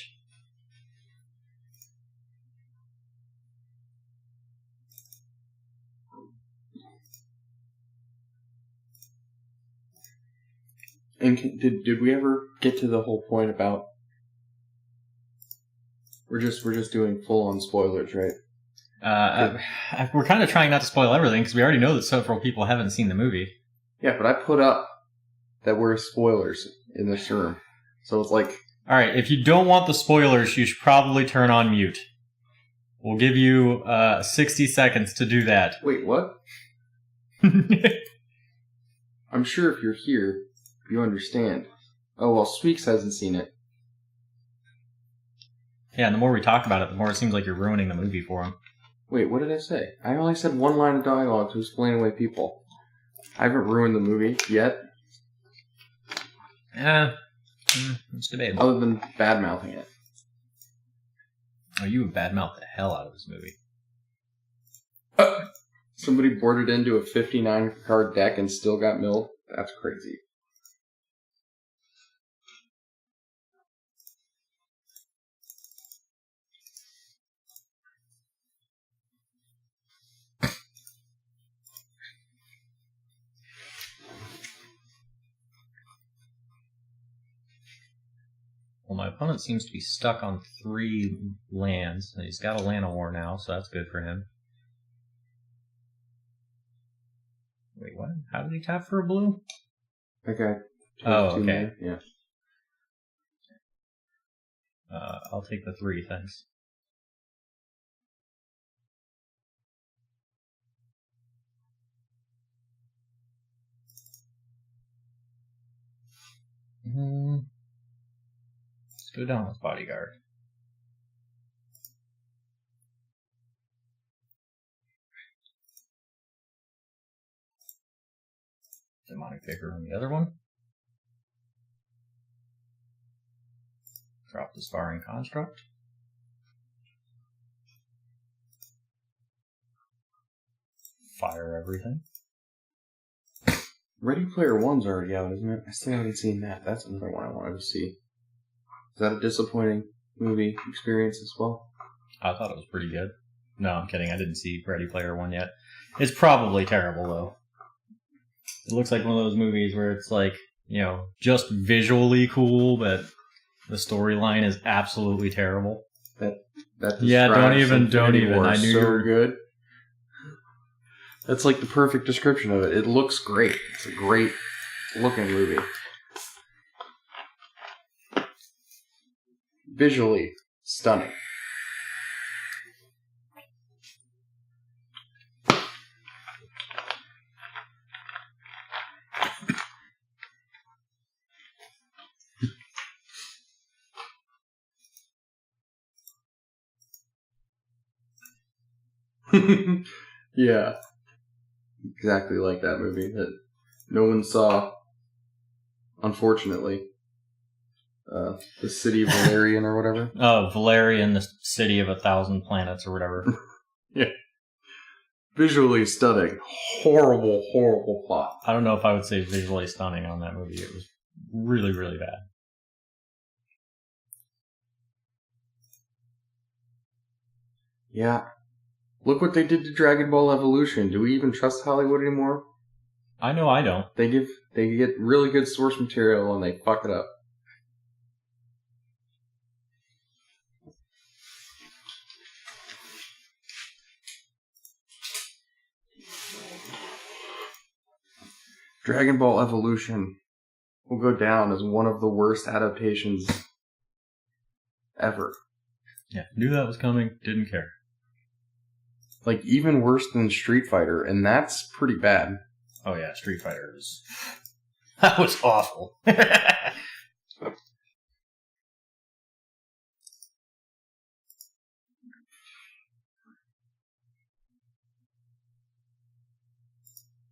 And did we ever get to the whole point about... We're just doing full-on spoilers, right? We're kind of trying not to spoil everything, because we already know that several people haven't seen the movie. Yeah, but I put up that we're spoilers in this room. So it's like... Alright, if you don't want the spoilers, you should probably turn on mute. We'll give you 60 seconds to do that. Wait, what? I'm sure if you're here, you understand. Oh, well, Sweeks hasn't seen it. Yeah, and the more we talk about it, the more it seems like you're ruining the movie for him. Wait, what did I say? I only said one line of dialogue to explain away people. I haven't ruined the movie yet. It's debatable. Other than bad-mouthing it. Oh, you would badmouth the hell out of this movie. Somebody boarded into a 59-card deck and still got milled? That's crazy. Well, my opponent seems to be stuck on 3 lands. He's got a Llanowar now, so that's good for him. Wait, what? How did he tap for a blue? Okay. Oh, okay. Yeah. I'll take the 3, thanks. Let's go down with Bodyguard. Demonic Vicar on the other one. Drop the Sparring Construct. Fire everything. Ready Player One's already out, isn't it? I still haven't seen that. That's another one I wanted to see. Is that a disappointing movie experience as well? I thought it was pretty good. No, I'm kidding. I didn't see Ready Player One yet. It's probably terrible, though. It looks like one of those movies where it's like, just visually cool, but the storyline is absolutely terrible. Yeah, don't even. I knew you were good. That's like the perfect description of it. It looks great. It's a great looking movie. Visually stunning. Yeah. Exactly like that movie that no one saw, unfortunately. The City of Valerian or whatever. Oh, Valerian, the City of 1,000 Planets or whatever. Yeah. Visually stunning. Horrible, horrible plot. I don't know if I would say visually stunning on that movie. It was really, really bad. Yeah. Look what they did to Dragon Ball Evolution. Do we even trust Hollywood anymore? I know I don't. They get really good source material and they fuck it up. Dragon Ball Evolution will go down as one of the worst adaptations ever. Yeah, knew that was coming, didn't care. Like, even worse than Street Fighter, and that's pretty bad. Oh yeah, Street Fighter is... That was awful.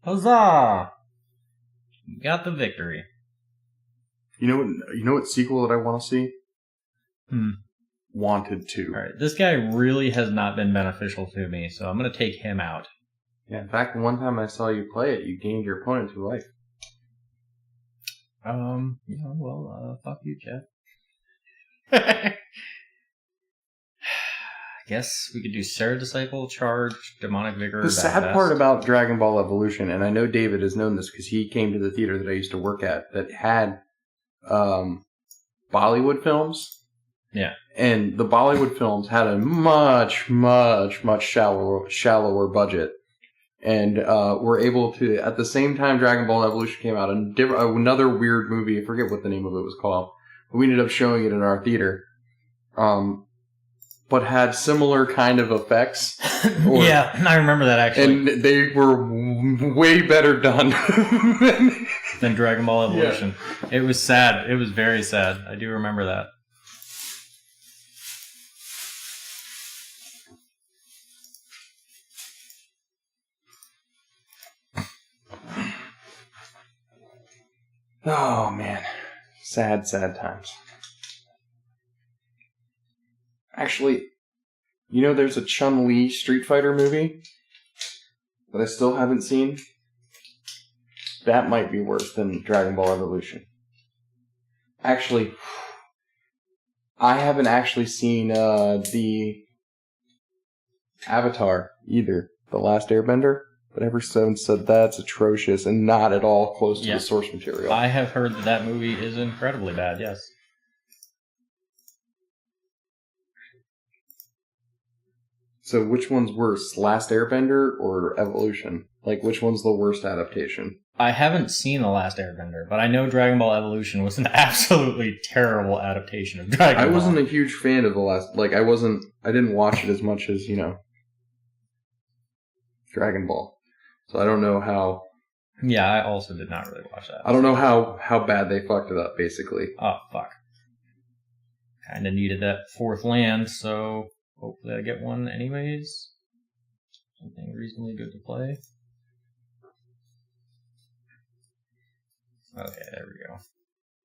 Huzzah! Got the victory. You know what sequel that I want to see? Wanted 2. Alright, this guy really has not been beneficial to me, so I'm going to take him out. Yeah, in fact, one time I saw you play it, you gained your opponent 2 life. Fuck you, Jeff. I guess we could do Sarah Disciple, Charge, Demonic Vigor. The sad part about Dragon Ball Evolution, and I know David has known this because he came to the theater that I used to work at that had Bollywood films. Yeah. And the Bollywood films had a much, much, much shallower budget. And were able to, at the same time Dragon Ball Evolution came out, another weird movie, I forget what the name of it was called, but we ended up showing it in our theater. But had similar kind of effects. Yeah, I remember that actually. And they were way better done than Dragon Ball Evolution. Yeah. It was sad. It was very sad. I do remember that. Oh, man. Sad, sad times. Actually, there's a Chun-Li Street Fighter movie that I still haven't seen. That might be worse than Dragon Ball Evolution. Actually, I haven't actually seen the Avatar either. The Last Airbender. But everyone said that's atrocious and not at all close to the source material. I have heard that movie is incredibly bad, yes. So which one's worse, Last Airbender or Evolution? Like, which one's the worst adaptation? I haven't seen The Last Airbender, but I know Dragon Ball Evolution was an absolutely terrible adaptation of Dragon Ball. I wasn't a huge fan of the last... Like, I didn't watch it as much as, Dragon Ball. So I don't know how... Yeah, I also did not really watch that. I don't know how bad they fucked it up, basically. Oh, fuck. Kinda needed that fourth land, so hopefully I get one anyways. Something reasonably good to play. Okay, there we go.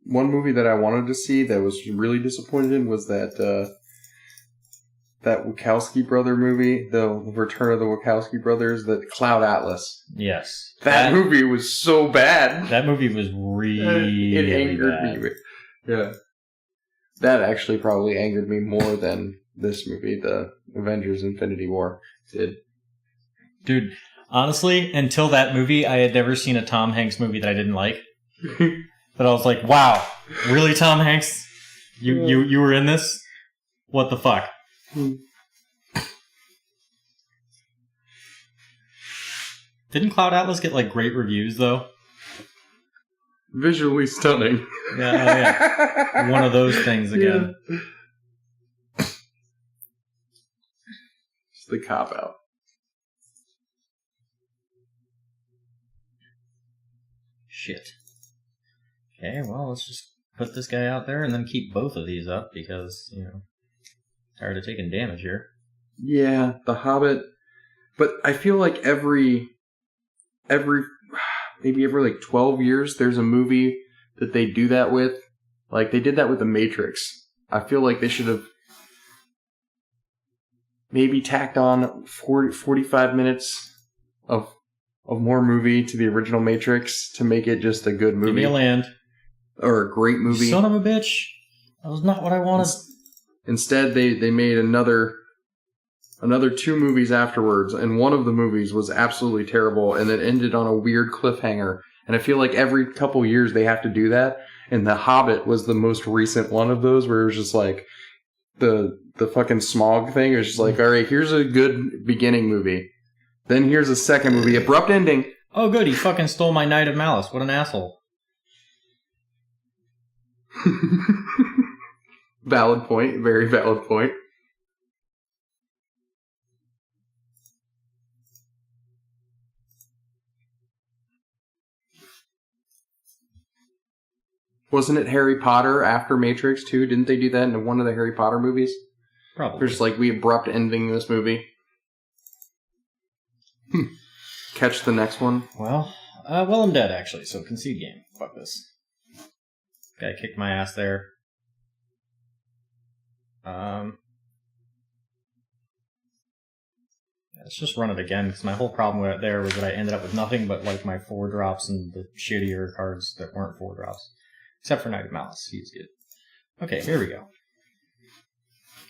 One movie that I wanted to see that was really disappointed in was that Wachowski brother movie, the Return of the Wachowski brothers, the Cloud Atlas. Yes. That movie was so bad. That movie was really it angered bad. me. Yeah. That actually probably angered me more than this movie, the Avengers Infinity War did. Dude, honestly, until that movie, I had never seen a Tom Hanks movie that I didn't like. But I was like, wow, really, Tom Hanks? You were in this? What the fuck? Didn't Cloud Atlas get like great reviews though? Visually stunning. Yeah, oh yeah. One of those things again. Yeah. It's the cop out. Shit. Okay, well, let's just put this guy out there and then keep both of these up because, tired of taking damage here. Yeah, The Hobbit. But I feel like maybe every like 12 years, there's a movie that they do that with. Like, they did that with The Matrix. I feel like they should have maybe tacked on 45 minutes of more movie to the original Matrix to make it just a good movie. Give me a land. Or a great movie. Son of a bitch. That was not what I wanted. Instead, they made another 2 movies afterwards, and one of the movies was absolutely terrible, and it ended on a weird cliffhanger. And I feel like every couple years they have to do that. And The Hobbit was the most recent one of those, where it was just like the fucking smog thing. It was just like, all right, here's a good beginning movie. Then here's a second movie, abrupt ending. Oh, good, he fucking stole my Knight of Malice. What an asshole. Valid point. Very valid point. Wasn't it Harry Potter after Matrix too? Didn't they do that in one of the Harry Potter movies? Probably. There's like, we abrupt ending this movie. Catch the next one. Well, I'm dead actually, so concede game. Fuck this. Guy kicked my ass there. Let's just run it again, because my whole problem with it there was that I ended up with nothing but like my 4-drops and the shittier cards that weren't 4-drops. Except for Knight of Malice. He's good. Okay, here we go.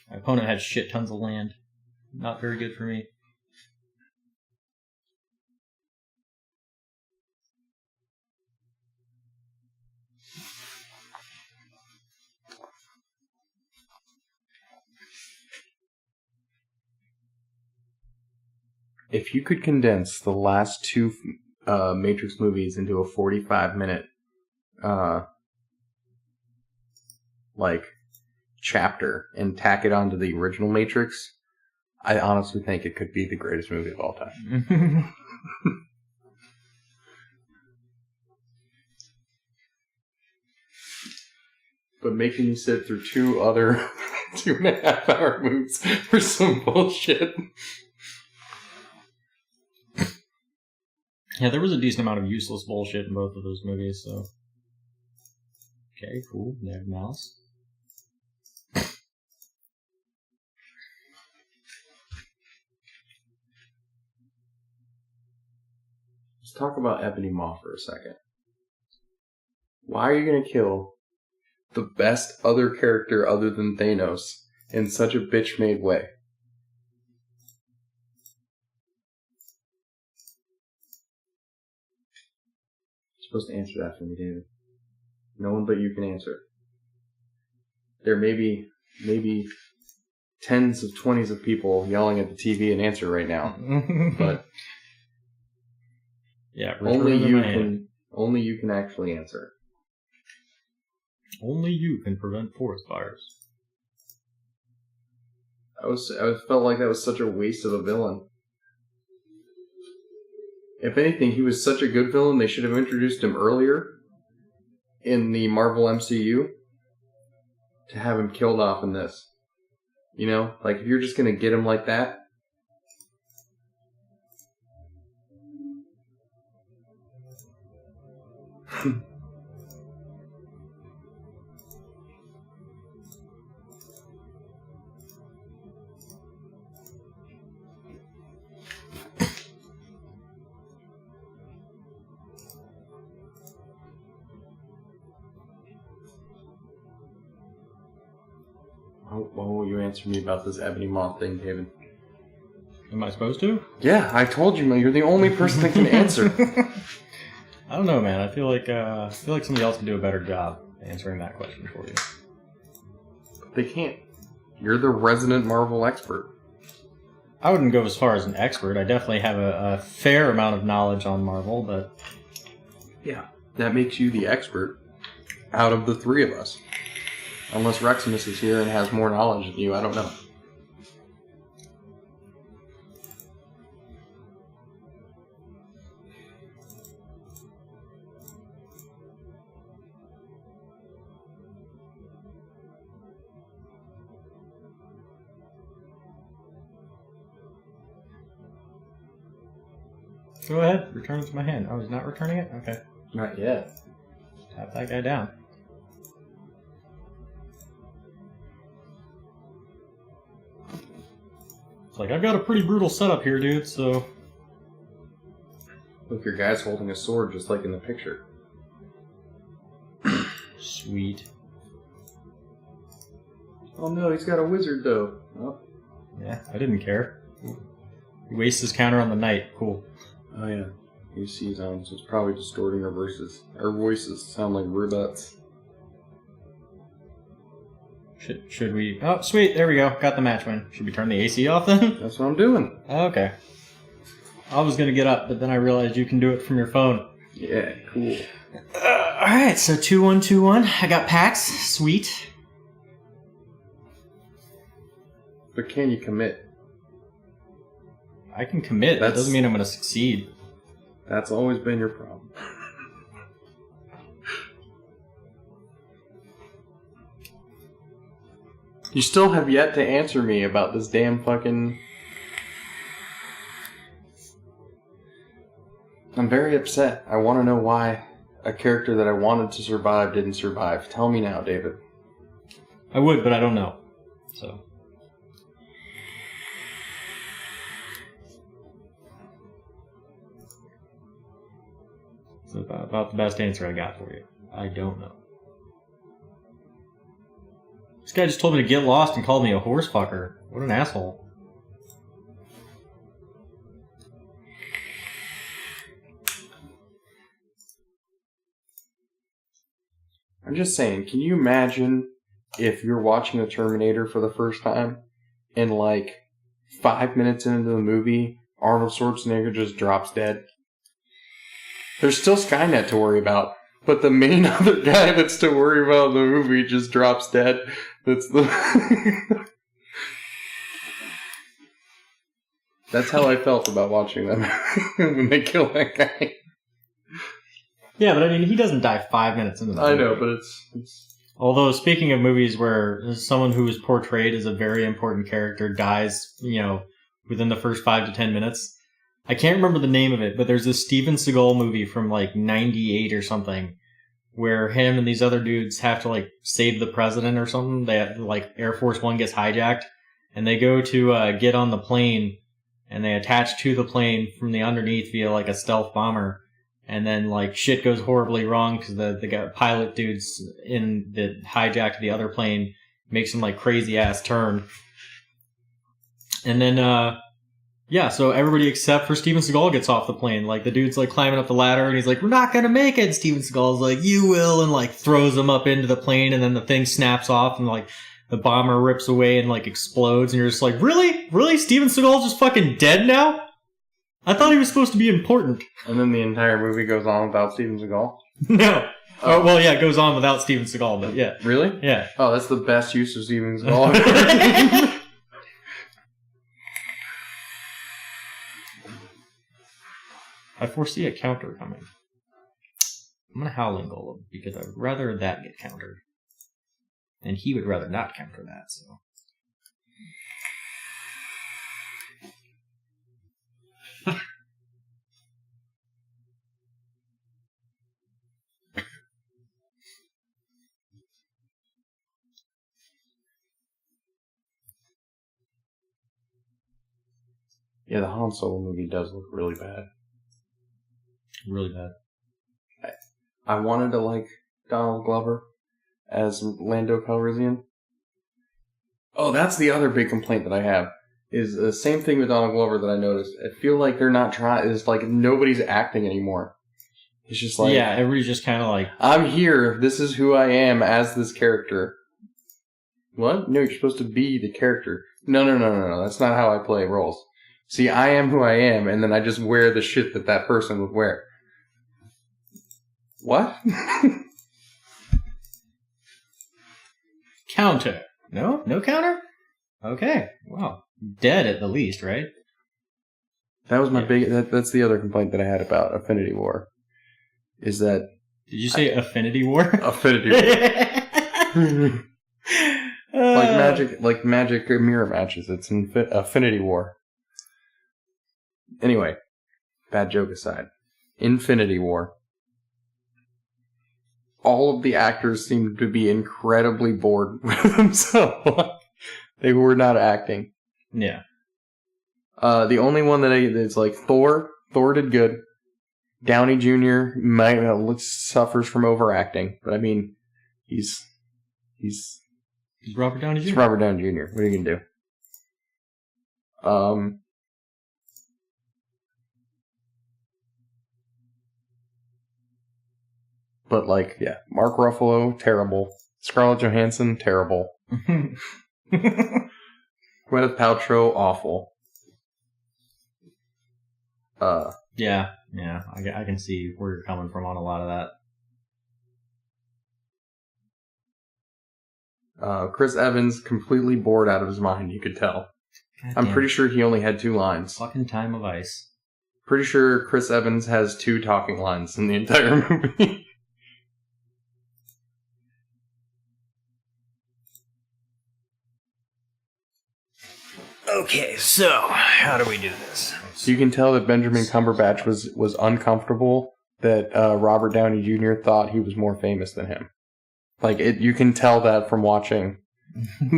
My opponent had shit tons of land. Not very good for me. If you could condense the last 2 Matrix movies into a 45-minute chapter and tack it onto the original Matrix, I honestly think it could be the greatest movie of all time. But making you sit through 2 other 2.5-hour movies for some bullshit. Yeah, there was a decent amount of useless bullshit in both of those movies, so. Okay, cool. Knight of Malice. Let's talk about Ebony Maw for a second. Why are you going to kill the best other character other than Thanos in such a bitch-made way? You're supposed to answer that for me, David. No one but you can answer. There may be tens of 20s of people yelling at the TV and answer right now, but yeah, only you can actually answer. Only you can prevent forest fires. I felt like that was such a waste of a villain. If anything, he was such a good villain, they should have introduced him earlier in the Marvel MCU to have him killed off in this. You know? Like, if you're just going to get him like that. What will you answer me about this Ebony Moth thing, David? Am I supposed to? Yeah, I told you, you're the only person that can answer. I don't know, man. I feel like somebody else can do a better job answering that question for you. They can't. You're the resident Marvel expert. I wouldn't go as far as an expert. I definitely have a fair amount of knowledge on Marvel, but... Yeah, that makes you the expert out of the three of us. Unless Reximus is here and has more knowledge than you, I don't know. Go ahead, return it to my hand. Oh, he's not returning it? Okay. Not yet. Tap that guy down. It's like, I've got a pretty brutal setup here, dude, so... Look, your guy's holding a sword just like in the picture. Sweet. Oh no, he's got a wizard though. Oh. Yeah, I didn't care. He wastes his counter on the knight. Cool. Oh yeah. You see so it's probably distorting our voices. Our voices sound like robots. Should we... Oh, sweet, there we go. Got the match win. Should we turn the AC off then? That's what I'm doing. Okay. I was gonna get up, but then I realized you can do it from your phone. Yeah, cool. Alright, so 2-1-2-1. I got Pax. Sweet. But can you commit? I can commit. That doesn't mean I'm gonna succeed. That's always been your problem. You still have yet to answer me about this damn fucking... I'm very upset. I want to know why a character that I wanted to survive didn't survive. Tell me now, David. I would, but I don't know. So... It's about the best answer I got for you. I don't know. This guy just told me to get lost and called me a horse fucker. What an asshole. I'm just saying, can you imagine if you're watching The Terminator for the first time and like 5 minutes into the movie, Arnold Schwarzenegger just drops dead? There's still Skynet to worry about, but the main other guy that's to worry about in the movie just drops dead. That's the... That's how I felt about watching them when they kill that guy. Yeah, but I mean, he doesn't die 5 minutes into the movie. I know, but it's... Although, speaking of movies where someone who is portrayed as a very important character dies, within the first 5 to 10 minutes... I can't remember the name of it, but there's this Steven Seagal movie from like 98 or something where him and these other dudes have to like save the president or something. They have, like Air Force One gets hijacked and they go to get on the plane and they attach to the plane from the underneath via like a stealth bomber. And then like shit goes horribly wrong because the pilot dudes in the hijacked the other plane make some like crazy ass turn. And then, yeah, so everybody except for Steven Seagal gets off the plane. Like, the dude's, like, climbing up the ladder, and he's like, we're not gonna make it! And Steven Seagal's like, you will! And, like, throws him up into the plane, and then the thing snaps off, and, like, the bomber rips away and, like, explodes, and you're just like, really? Really? Steven Seagal's just fucking dead now? I thought he was supposed to be important. And then the entire movie goes on without Steven Seagal? No. Oh, well, yeah, it goes on without Steven Seagal, but yeah. Really? Yeah. Oh, that's the best use of Steven Seagal. I foresee a counter coming. I'm gonna Howling Golem, because I would rather that get countered. And he would rather not counter that, so... Yeah, the Han Solo movie does look really bad. Really bad. I wanted to like Donald Glover as Lando Calrissian, Oh, that's the other big complaint that I have. Is the same thing with Donald Glover that I noticed. I feel like they're not trying. It's like nobody's acting anymore. It's just like, yeah, everybody's just kind of like, I'm here. This is who I am as this character. What? No, you're supposed to be the character. No. That's not how I play roles. See, I am who I am, and then I just wear the shit that that person would wear. What? counter. No? No counter? Okay. Wow. Dead at the least, right? That was my big. That's the other complaint that I had about Affinity War. Is that. Did you say Affinity War? Affinity War. Like magic mirror matches. It's Affinity War. Anyway, bad joke aside. Infinity War. All of the actors seemed to be incredibly bored with themselves. They were not acting. Yeah. The only one that's like Thor. Thor did good. Downey Jr. suffers from overacting, but I mean, he's Robert Downey Jr. It's Robert Downey Jr. What are you gonna do? But like, yeah, Mark Ruffalo, terrible. Scarlett Johansson, terrible. Gwyneth Paltrow, awful. Yeah, I can see where you're coming from on a lot of that. Chris Evans, completely bored out of his mind, you could tell. I'm pretty sure he only had 2 lines. Fucking Time of Ice. Pretty sure Chris Evans has 2 talking lines in the entire movie. Okay, so how do we do this? You can tell that Benjamin Cumberbatch was uncomfortable that Robert Downey Jr. thought he was more famous than him. Like, you can tell that from watching the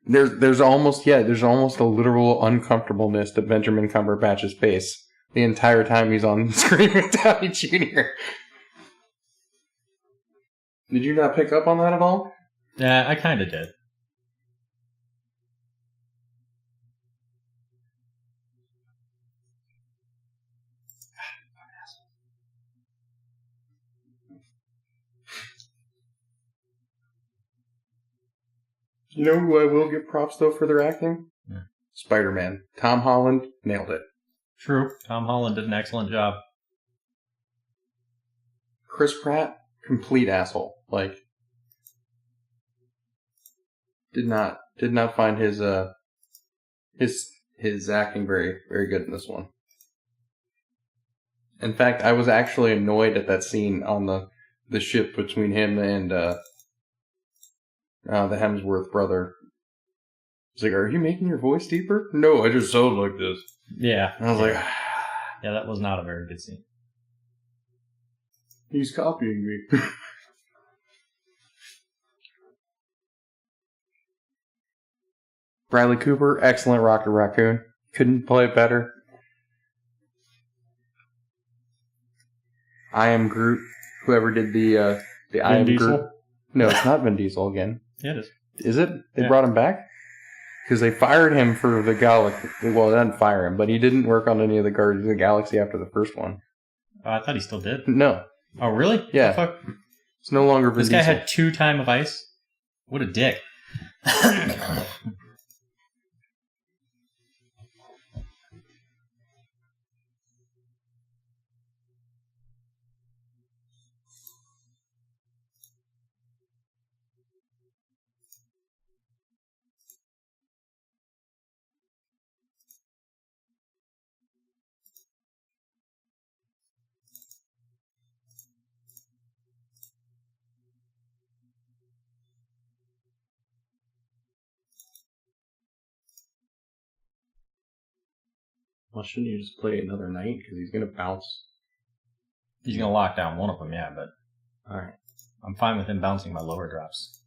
movie. There's almost a literal uncomfortableness to Benjamin Cumberbatch's face the entire time he's on the screen with Downey Jr. Did you not pick up on that at all? Yeah, I kind of did. You know who I will give props, though, for their acting? Yeah. Spider-Man. Tom Holland nailed it. True. Tom Holland did an excellent job. Chris Pratt, complete asshole. Like, did not find his acting very, very good in this one. In fact, I was actually annoyed at that scene on the ship between him and the Hemsworth brother. It's like, are you making your voice deeper? No, I just sound like this. Yeah. And I was like, yeah, that was not a very good scene. He's copying me. Bradley Cooper, excellent Rocket Raccoon. Couldn't play it better. I Am Groot. Whoever did the I Am Groot. No, it's not Vin Diesel again. Yeah, it is. Is it? They brought him back? Because they fired him for the Galaxy. Well, they didn't fire him, but he didn't work on any of the Guardians of the Galaxy after the first one. I thought he still did. No. Oh, really? Yeah. Fuck? It's no longer Vin Diesel. This guy had 2 Time of Ice? What a dick. Well, shouldn't you just play another night? Because he's going to bounce. He's going to lock down one of them, yeah, but Alright. I'm fine with him bouncing my lower drops.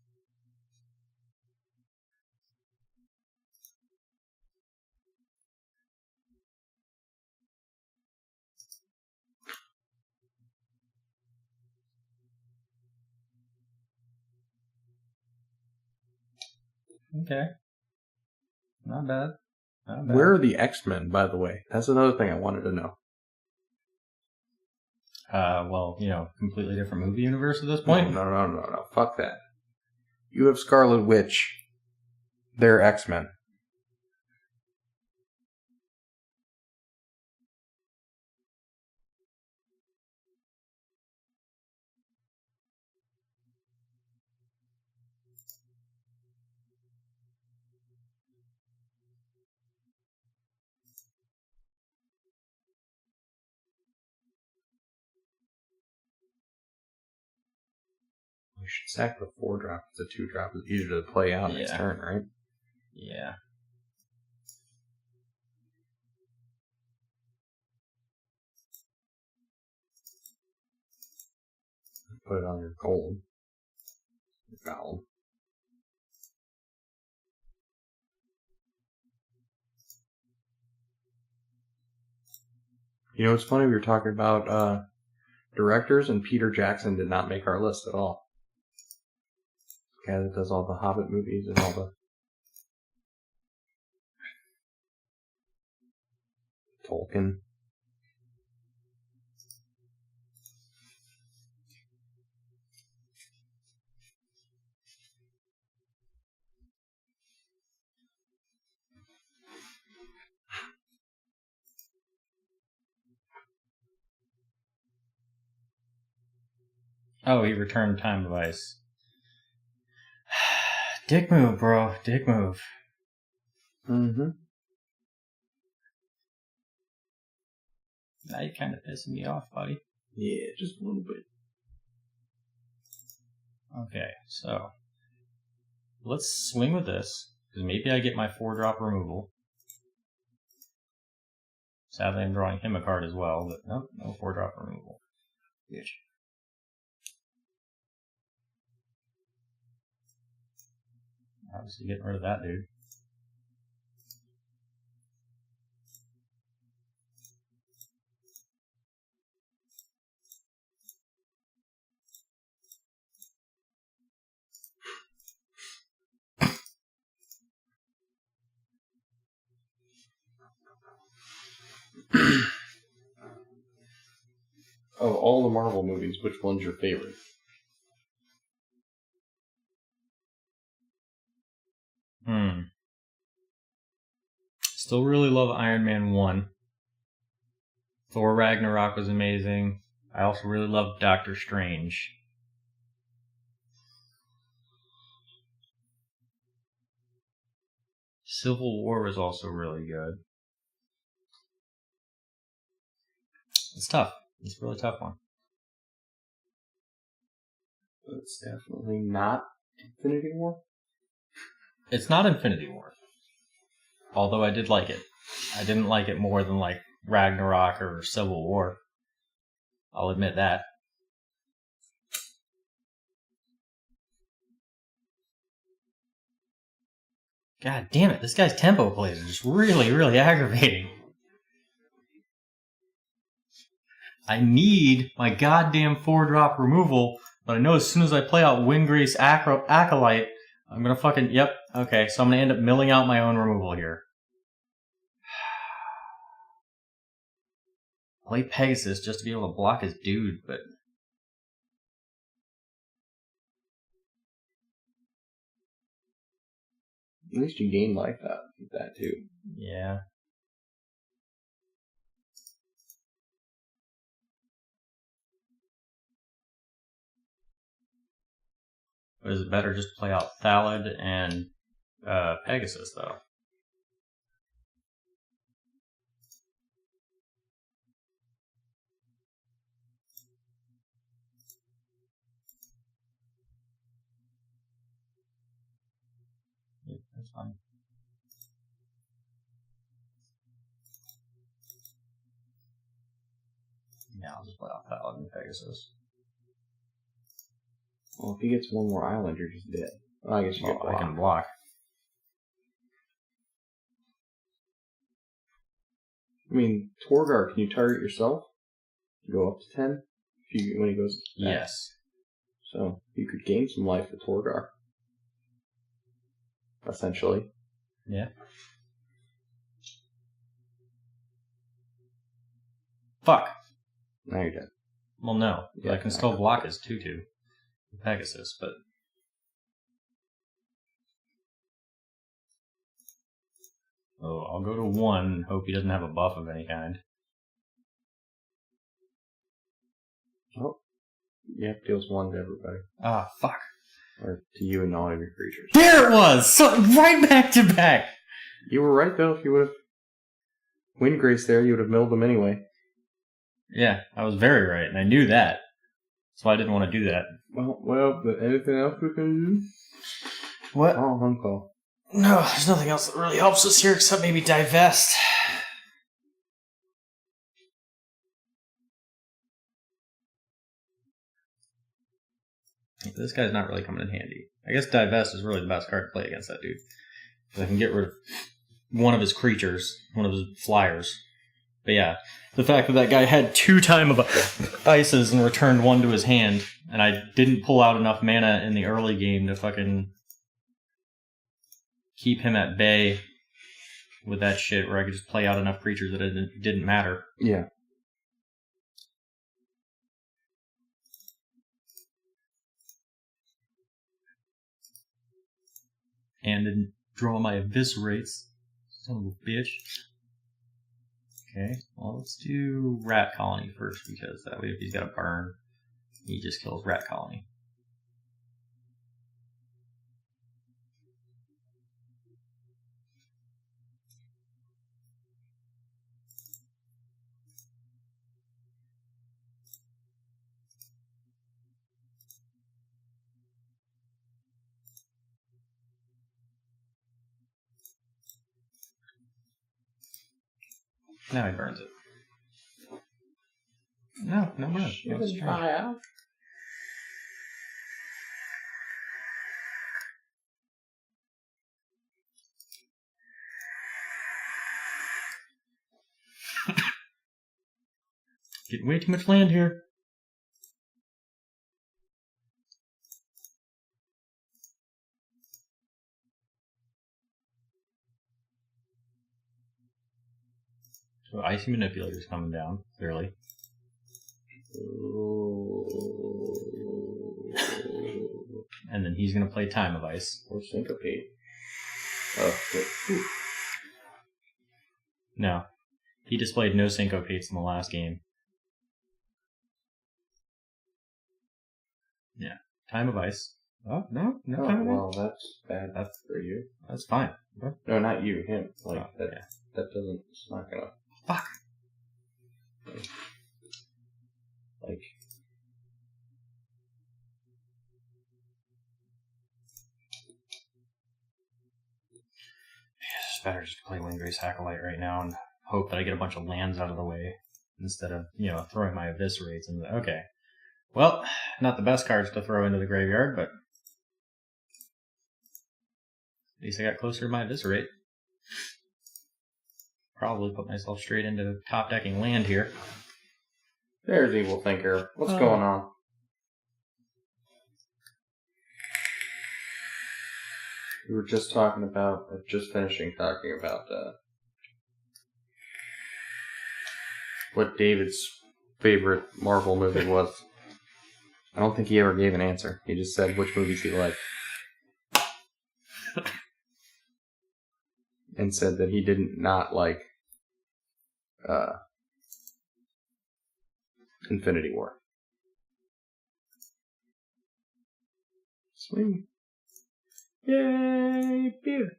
Okay. Not bad. Not bad. Where are the X-Men, by the way? That's another thing I wanted to know. Well, completely different movie universe at this point. No. Fuck that. You have Scarlet Witch. They're X-Men. We should sack the 4-drop. The 2-drop is easier to play out next turn, right? Yeah. Put it on your gold. Vowel. You know, it's funny, we were talking about directors, and Peter Jackson did not make our list at all. The guy that does all the Hobbit movies and all the Tolkien. Oh, he returned time device. Dick move, bro. Dick move. Mm-hmm. Now you're kind of pissing me off, buddy. Yeah, just a little bit. Okay, so let's swing with this, because maybe I get my 4-drop removal. Sadly, I'm drawing him a card as well, but nope, no 4-drop removal. Bitch. Obviously getting rid of that dude. Of all the Marvel movies, which one's your favorite? Still really love Iron Man 1. Thor Ragnarok was amazing. I also really love Doctor Strange. Civil War was also really good. It's tough. It's a really tough one. It's definitely not Infinity War. It's not Infinity War. Although I did like it. I didn't like it more than like Ragnarok or Civil War. I'll admit that. God damn it, this guy's tempo plays are just really, really aggravating. I need my goddamn 4-drop removal, but I know as soon as I play out Windgrace Acolyte, I'm gonna fucking... Yep, okay, so I'm gonna end up milling out my own removal here. Play Pegasus just to be able to block his dude, but... At least you gain life out of that, too. Yeah. But is it better just to play out Thalid and Pegasus, though? Yeah, that's fine. Yeah, I'll just play out Thalid and Pegasus. Well, if he gets one more island, you're just dead. Well, I guess you get block. I can block. I mean, Torgar, can you target yourself? Go up to 10 when he goes back. Yes. So you could gain some life with Torgar. essentially. Yeah. Fuck. Now you're dead. Well, no. Yeah, I can still block his 2/2. Pegasus, but... Oh, I'll go to 1 and hope he doesn't have a buff of any kind. Oh. Yeah, deals 1 to everybody. Ah, fuck. Or to you and all of your creatures. There it was! So, right back to back! You were right, though. If you would have Windgrace there, you would have milled them anyway. Yeah, I was very right, and I knew that. That's why I didn't want to do that. Well, but anything else we can do? What? Oh, uncall. No, there's nothing else that really helps us here except maybe divest. This guy's not really coming in handy. I guess divest is really the best card to play against that dude. Because I can get rid of one of his creatures, one of his flyers. But yeah, the fact that that guy had 2 Time of Ices and returned 1 to his hand, and I didn't pull out enough mana in the early game to fucking keep him at bay with that shit where I could just play out enough creatures that it didn't matter. Yeah. And didn't draw my Eviscerates. Son of a bitch. Okay, well, let's do Rat Colony first, because that way if he's got a burn, he just kills Rat Colony. Now he burns it. No burn. That's strange. Getting way too much land here. So Icy Manipulator's coming down, clearly. And then he's going to play Time of Ice. Or Syncopate. Oh, good. No. He displayed no Syncopates in the last game. Yeah. Time of Ice. Oh, no Oh, Time of Ice. well, that's bad. That's for you. That's fine. No, not you. Him. Like, Oh, that. yeah. That doesn't... It's not gonna... Fuck. Like... It's better just to play Windgrace Acolyte right now and hope that I get a bunch of lands out of the way instead of, throwing my Eviscerates into the... Okay. Well, not the best cards to throw into the graveyard, but at least I got closer to my Eviscerate. Probably put myself straight into top decking land here. There's Evil Thinker. What's going on? We were just talking about, or just finishing talking about, what David's favorite Marvel movie was. I don't think he ever gave an answer. He just said which movies he liked. And said that he didn't not like Infinity War. Swing. Yay, beer.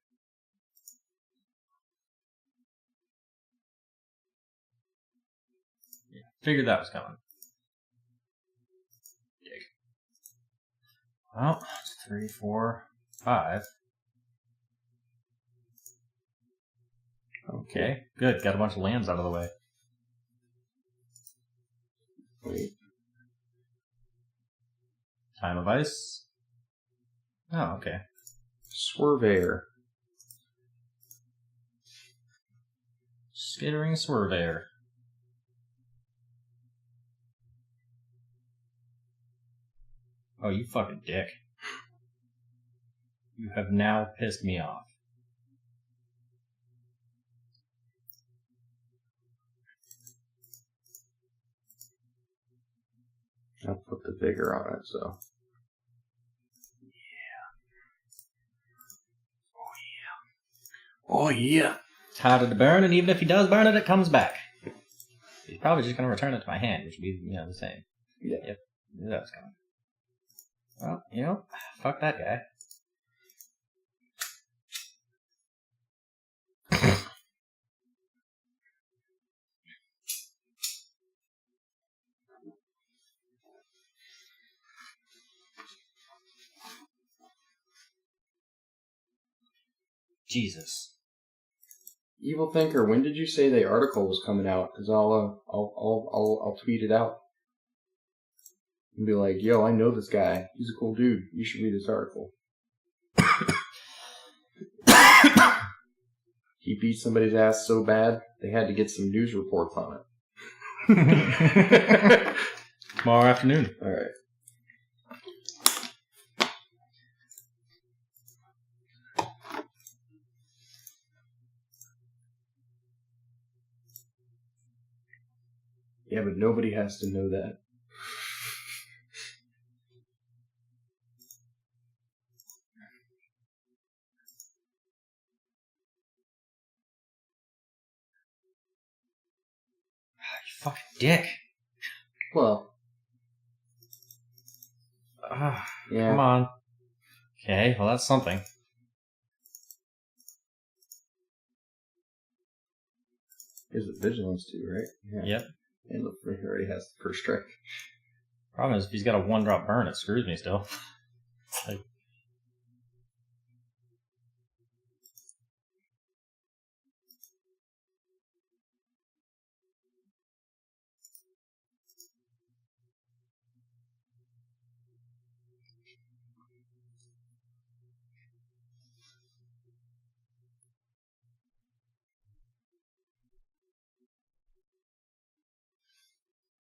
Yeah, figured that was coming. Dig. Well, 3, 4, 5. Okay, good. Got a bunch of lands out of the way. Wait. Time of Ice. Oh, okay. Swerveyor. Skittering Swerveyor. Oh, you fucking dick. You have now pissed me off. I'll put the vigor on it, so. Oh yeah. It's harder to burn, and even if he does burn it, it comes back. He's probably just going to return it to my hand, which would be, the same. Yeah. Yep. That's coming. Well, fuck that guy. Jesus. Evil Thinker, when did you say the article was coming out? Because I'll tweet it out and be like, "Yo, I know this guy. He's a cool dude. You should read this article." He beat somebody's ass so bad they had to get some news reports on it. Tomorrow afternoon. All right. Yeah, but nobody has to know that. You fucking dick. Well. Yeah. Come on. Okay, well that's something. Here's the vigilance too, right? Yeah. Yep. And look, he already has the first strike. Problem is, if he's got a 1-drop burn, it screws me still.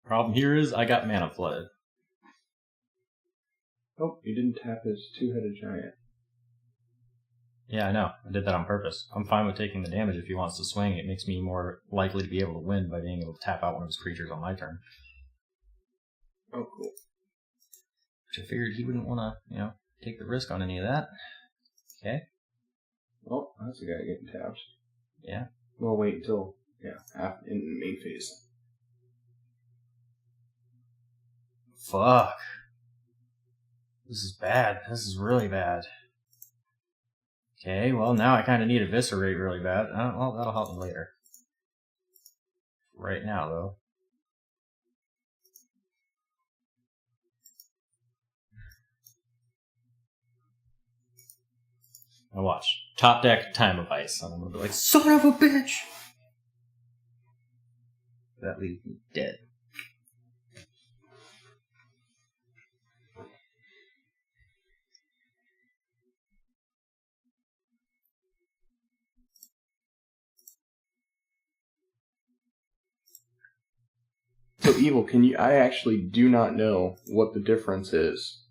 Problem here is, I got mana flooded. Oh, you didn't tap his 2-headed giant. Yeah, I know. I did that on purpose. I'm fine with taking the damage if he wants to swing. It makes me more likely to be able to win by being able to tap out one of his creatures on my turn. Oh, cool. Which I figured he wouldn't want to, take the risk on any of that. Okay. Oh, that's a guy getting tapped. Yeah. Well, wait until, in the main phase. Fuck. This is bad. This is really bad. Okay, well, now I kind of need Eviscerate really bad. Well, that'll help me later. Right now, though. Now watch. Top deck, Time of Ice. And I'm going to be like, son of a bitch! That leaves me dead. So, Evil, I actually do not know what the difference is.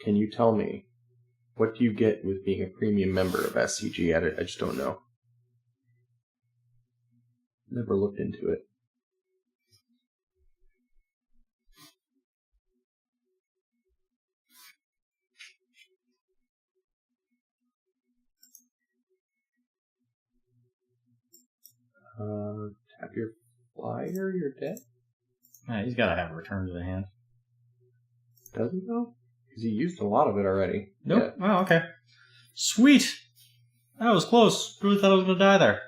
Can you tell me? What do you get with being a premium member of SCG? I just don't know. Never looked into it. Tap your flyer, you're dead? Yeah, he's got to have a return to the hand. Does he though? Because he used a lot of it already. Nope. Yeah. Oh, okay. Sweet! That was close. Really thought I was going to die there.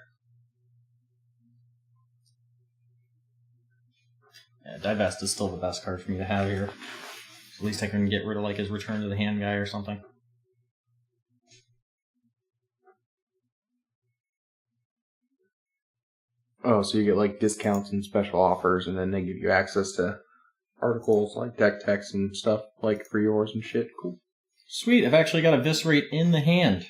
Yeah, Divest is still the best card for me to have here. At least I can get rid of his return to the hand guy or something. Oh, so you get discounts and special offers, and then they give you access to articles like deck techs and stuff for yours and shit. Cool. Sweet, I've actually got Eviscerate in the hand.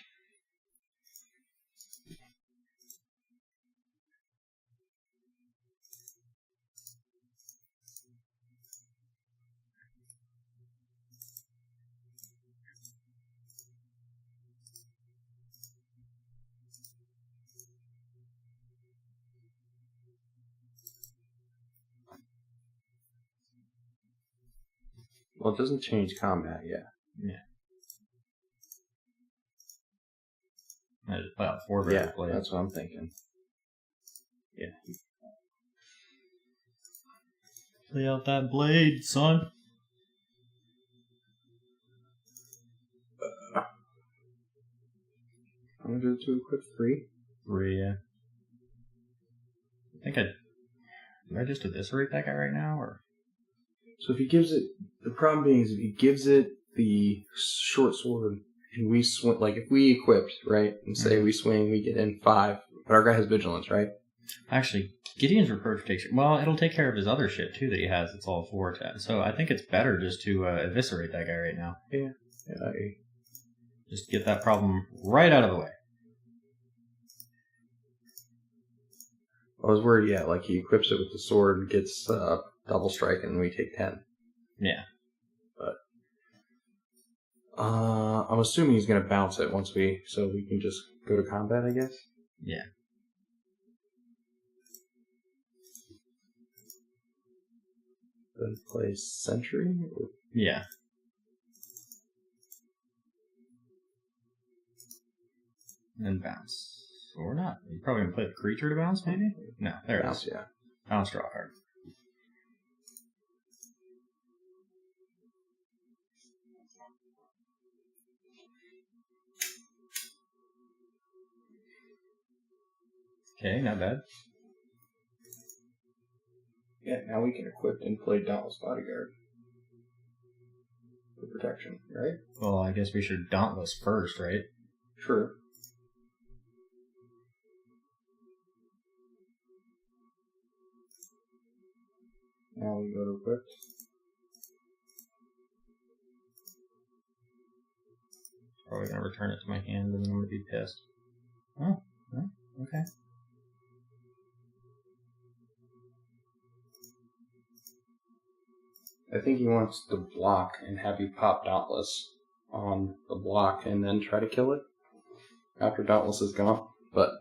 Well, it doesn't change combat, yeah. Yeah. I just play out 4 better plays. That's what I'm thinking. Yeah. Play out that blade, son. I'm gonna do it to equip 3. 3, yeah. I think do I just eviscerate that guy right now, or? So if he gives it, the problem being is if he gives it the short sword, and we swing, like if we equipped, right, and say we swing, we get in 5, but our guy has vigilance, right? Actually, Gideon's Reproach takes... Well, it'll take care of his other shit, too, that he has. It's all 4 attacks. So I think it's better just to eviscerate that guy right now. Yeah. Just get that problem right out of the way. I was worried, like he equips it with the sword and gets double strike and we take 10. Yeah. But I'm assuming he's going to bounce it so we can just go to combat, I guess? Yeah. Then play Sentry? Yeah. And bounce. Or not. You're probably going to play the creature to bounce, maybe? No, there bounce, it is. Yeah. Bounce, draw a card. Okay, not bad. Yeah, now we can equip and play Dauntless Bodyguard. For protection, right? Well, I guess we should Dauntless first, right? True. Now we go to equip. Probably going to return it to my hand and then I'm going to be pissed. Oh, okay. I think he wants to block and have you pop Dauntless on the block and then try to kill it after Dauntless is gone. But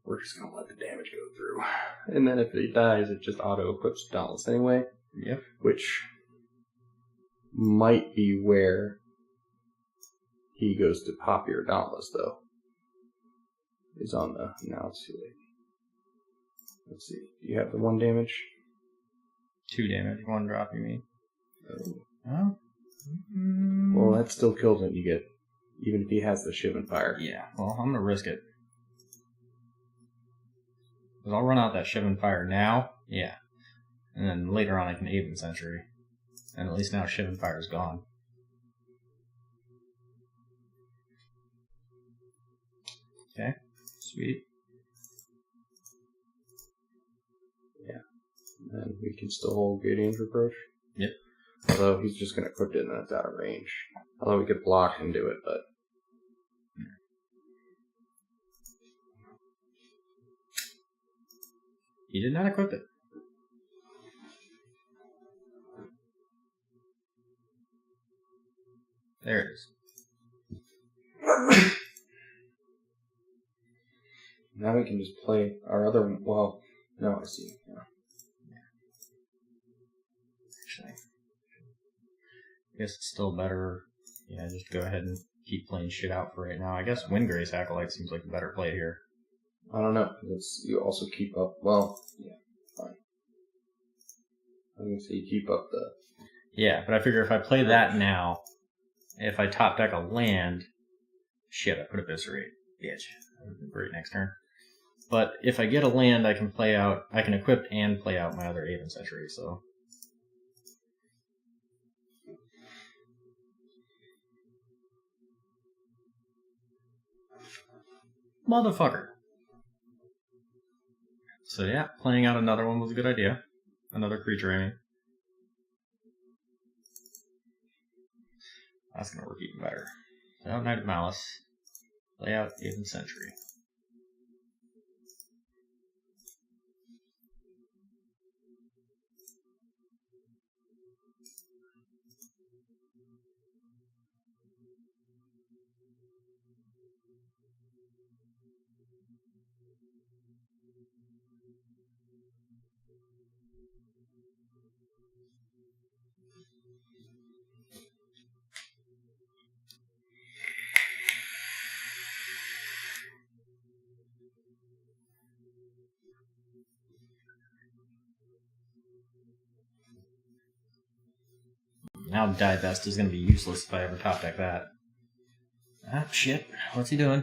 we're just going to let the damage go through. And then if he dies, it just auto-equips Dauntless anyway. Yep. Which might be where he goes to pop your Dauntless, though. He's on the... Now it's too late. Let's see. Do you have the 1 damage? 2 damage, 1 drop, you mean? Oh. Well, that still kills him, you get, even if he has the Shivan Fire. Yeah, well, I'm gonna risk it. Because I'll run out that Shivan Fire now, yeah. And then later on I can Aven Sentry. And at least now Shivan Fire is gone. Okay, sweet. And we can still hold Gideon's Reproach. Yep. Although he's just going to equip it and it's out of range. Although we could block and do it, but... He did not equip it. There it is. Now we can just play our other one. Well, no, I see. Yeah. Actually, I guess it's still better. Yeah, just go ahead and keep playing shit out for right now. I guess Windgrace Acolyte seems like a better play here. I don't know. You also keep up. Well, yeah, fine. I was gonna say you keep up the. Yeah, but I figure if I play that now, if I top deck a land, shit, I put Eviscerate. Bitch. That would be great next turn. But if I get a land, I can equip and play out my other Aven Sentry, so. Motherfucker. So yeah, playing out another one was a good idea. Another creature, I mean. That's gonna work even better. Play out Knight of Malice. Play out Aven Sentry. Now Divest is going to be useless if I ever top deck that. Ah, shit. What's he doing?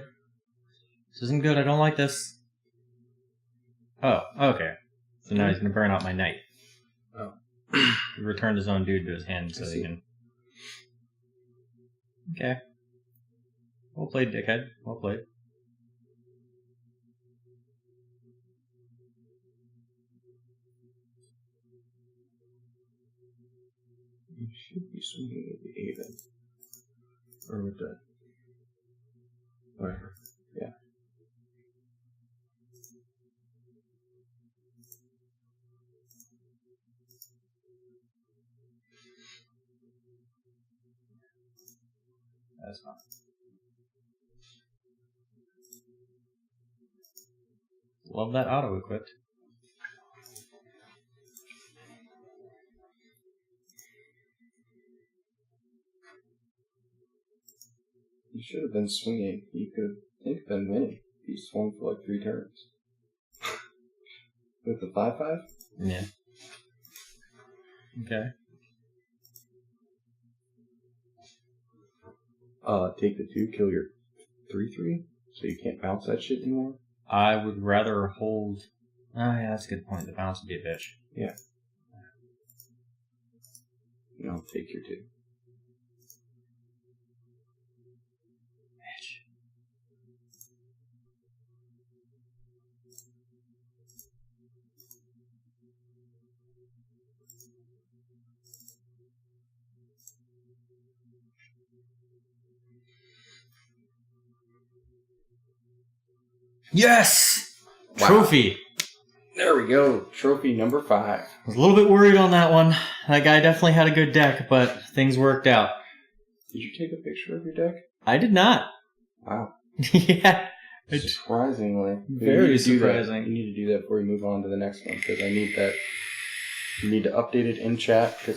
This isn't good. I don't like this. Oh, okay. So now he's going to burn out my knight. Oh. He returned his own dude to his hand so he can... Okay. Well played, dickhead. Well played. You should be swinging with the Haven. Or with the... whatever. Yeah. That's fine. Love that auto-equipped. You should have been swinging. You could have been winning. You swung for like 3 turns. With the 5/5? Yeah. Okay. Take the 2, kill your 3/3, so you can't bounce that shit anymore. I would rather hold... Oh, yeah, that's a good point. The bounce would be a bitch. Yeah. No, take your 2. Bitch. Yes! Wow. Trophy! There we go. Trophy number 5. I was a little bit worried on that one. That guy definitely had a good deck, but things worked out. Did you take a picture of your deck? I did not. Wow. Yeah. Surprisingly. Very You need to do that. surprising. You need to do that before we move on to the next one, because I need that. You need to update it in chat, because